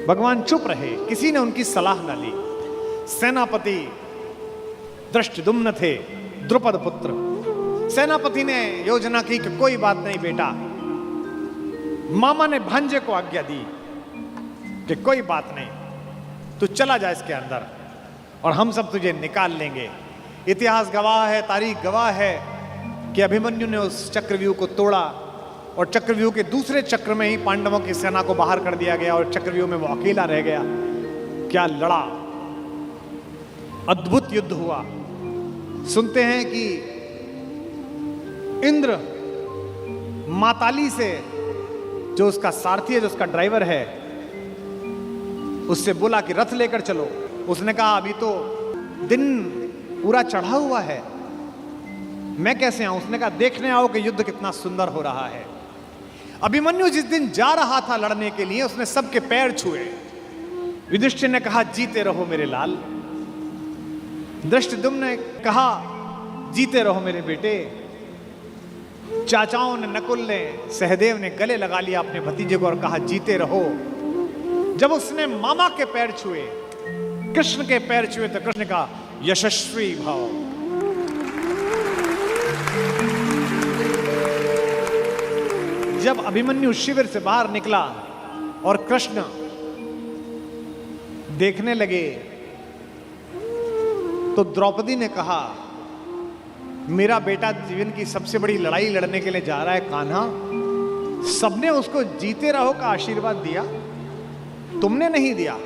भगवान चुप रहे, किसी ने उनकी सलाह न ली। सेनापति धृष्टद्युम्न थे, द्रुपद पुत्र। सेनापति ने योजना की कि कोई बात नहीं बेटा, मामा ने भांजे को आज्ञा दी कि कोई बात नहीं, तू चला जा इसके अंदर और हम सब तुझे निकाल लेंगे। इतिहास गवाह है, तारीख गवाह है कि अभिमन्यु ने उस चक्रव्यूह को तोड़ा और चक्रव्यूह के दूसरे चक्र में ही पांडवों की सेना को बाहर कर दिया गया और चक्रव्यूह में वो अकेला रह गया। क्या लड़ा, अद्भुत युद्ध हुआ। सुनते हैं कि इंद्र माताली से, जो उसका सारथी है, जो उसका ड्राइवर है, उससे बोला कि रथ लेकर चलो। उसने कहा अभी तो दिन पूरा चढ़ा हुआ है, मैं कैसे आऊं? उसने कहा देखने आओ कि युद्ध कितना सुंदर हो रहा है। अभिमन्यु जिस दिन जा रहा था लड़ने के लिए, उसने सबके पैर छुए। युधिष्ठिर ने कहा जीते रहो मेरे लाल। धृष्टद्युम्न ने कहा जीते रहो मेरे बेटे। चाचाओं ने, नकुल ने, सहदेव ने गले लगा लिया अपने भतीजे को और कहा जीते रहो। जब उसने मामा के पैर छुए, कृष्ण के पैर छुए, तो कृष्ण ने कहा यशस्वी भाव। जब अभिमन्यु शिविर से बाहर निकला और कृष्ण देखने लगे, तो द्रौपदी ने कहा मेरा बेटा जीवन की सबसे बड़ी लड़ाई लड़ने के लिए जा रहा है कान्हा, सबने उसको जीते रहो का आशीर्वाद दिया, तुमने नहीं दिया।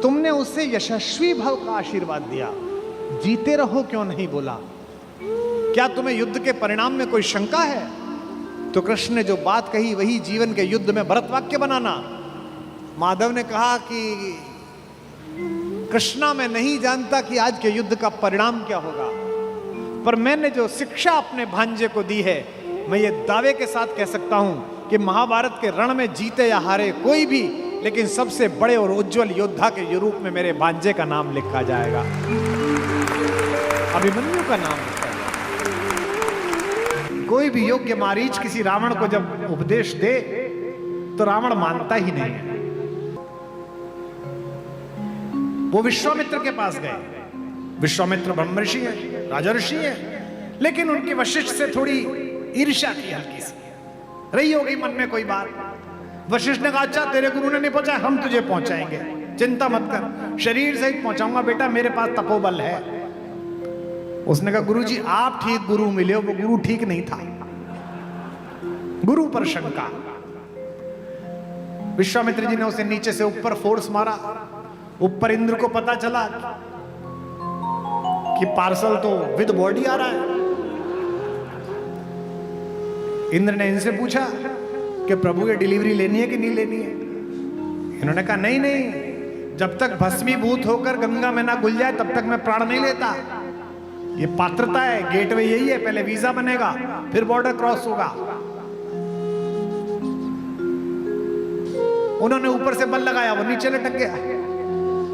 तुमने उससे यशस्वी भव का आशीर्वाद दिया, जीते रहो क्यों नहीं बोला? क्या तुम्हें युद्ध के परिणाम में कोई शंका है? तो कृष्ण ने जो बात कही वही जीवन के युद्ध में भरत वाक्य बनाना। माधव ने कहा कि कृष्णा मैं नहीं जानता कि आज के युद्ध का परिणाम क्या होगा, पर मैंने जो शिक्षा अपने भांजे को दी है, मैं ये दावे के साथ कह सकता हूं कि महाभारत के रण में जीते या हारे कोई भी, लेकिन सबसे बड़े और उज्जवल योद्धा के रूप में मेरे भांजे का नाम लिखा जाएगा, अभिमन्यु का नाम लिखा जाएगा। कोई भी योग्य मारीच किसी रावण को जब उपदेश दे तो रावण मानता ही नहीं है। वो विश्वामित्र के पास गए। विश्वामित्र ब्रह्मर्षि है, राजा ऋषि है, लेकिन उनकी वशिष्ठ से थोड़ी ईर्ष्या की हल्की सी रही होगी मन में कोई बात। वशिष्ठ ने कहा अच्छा तेरे गुरु ने नहीं पहुंचाया, हम तुझे पहुंचाएंगे, चिंता मत कर, शरीर सहित पहुंचाऊंगा बेटा, मेरे पास तपोबल है। उसने कहा गुरुजी आप ठीक गुरु मिले हो, वो गुरु ठीक नहीं था। गुरु पर शंका। विश्वामित्र जी ने उसे नीचे से ऊपर फोर्स मारा। ऊपर इंद्र को पता चला कि पार्सल तो विद बॉडी आ रहा है। इंद्र ने इनसे पूछा कि प्रभु ये डिलीवरी लेनी है कि नहीं लेनी है? इन्होंने कहा नहीं नहीं, जब तक भस्मीभूत होकर गंगा में ना घुल जाए तब तक मैं प्राण नहीं लेता। ये पात्रता है, गेटवे यही है, पहले वीजा बनेगा फिर बॉर्डर क्रॉस होगा। उन्होंने ऊपर से बल लगाया, वो नीचे लटक गया।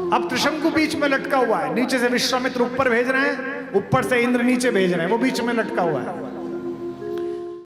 अब त्रिशंकु बीच में लटका हुआ है, नीचे से विश्वामित्र ऊपर भेज रहे हैं, ऊपर से इंद्र नीचे भेज रहे हैं, वो बीच में लटका हुआ है।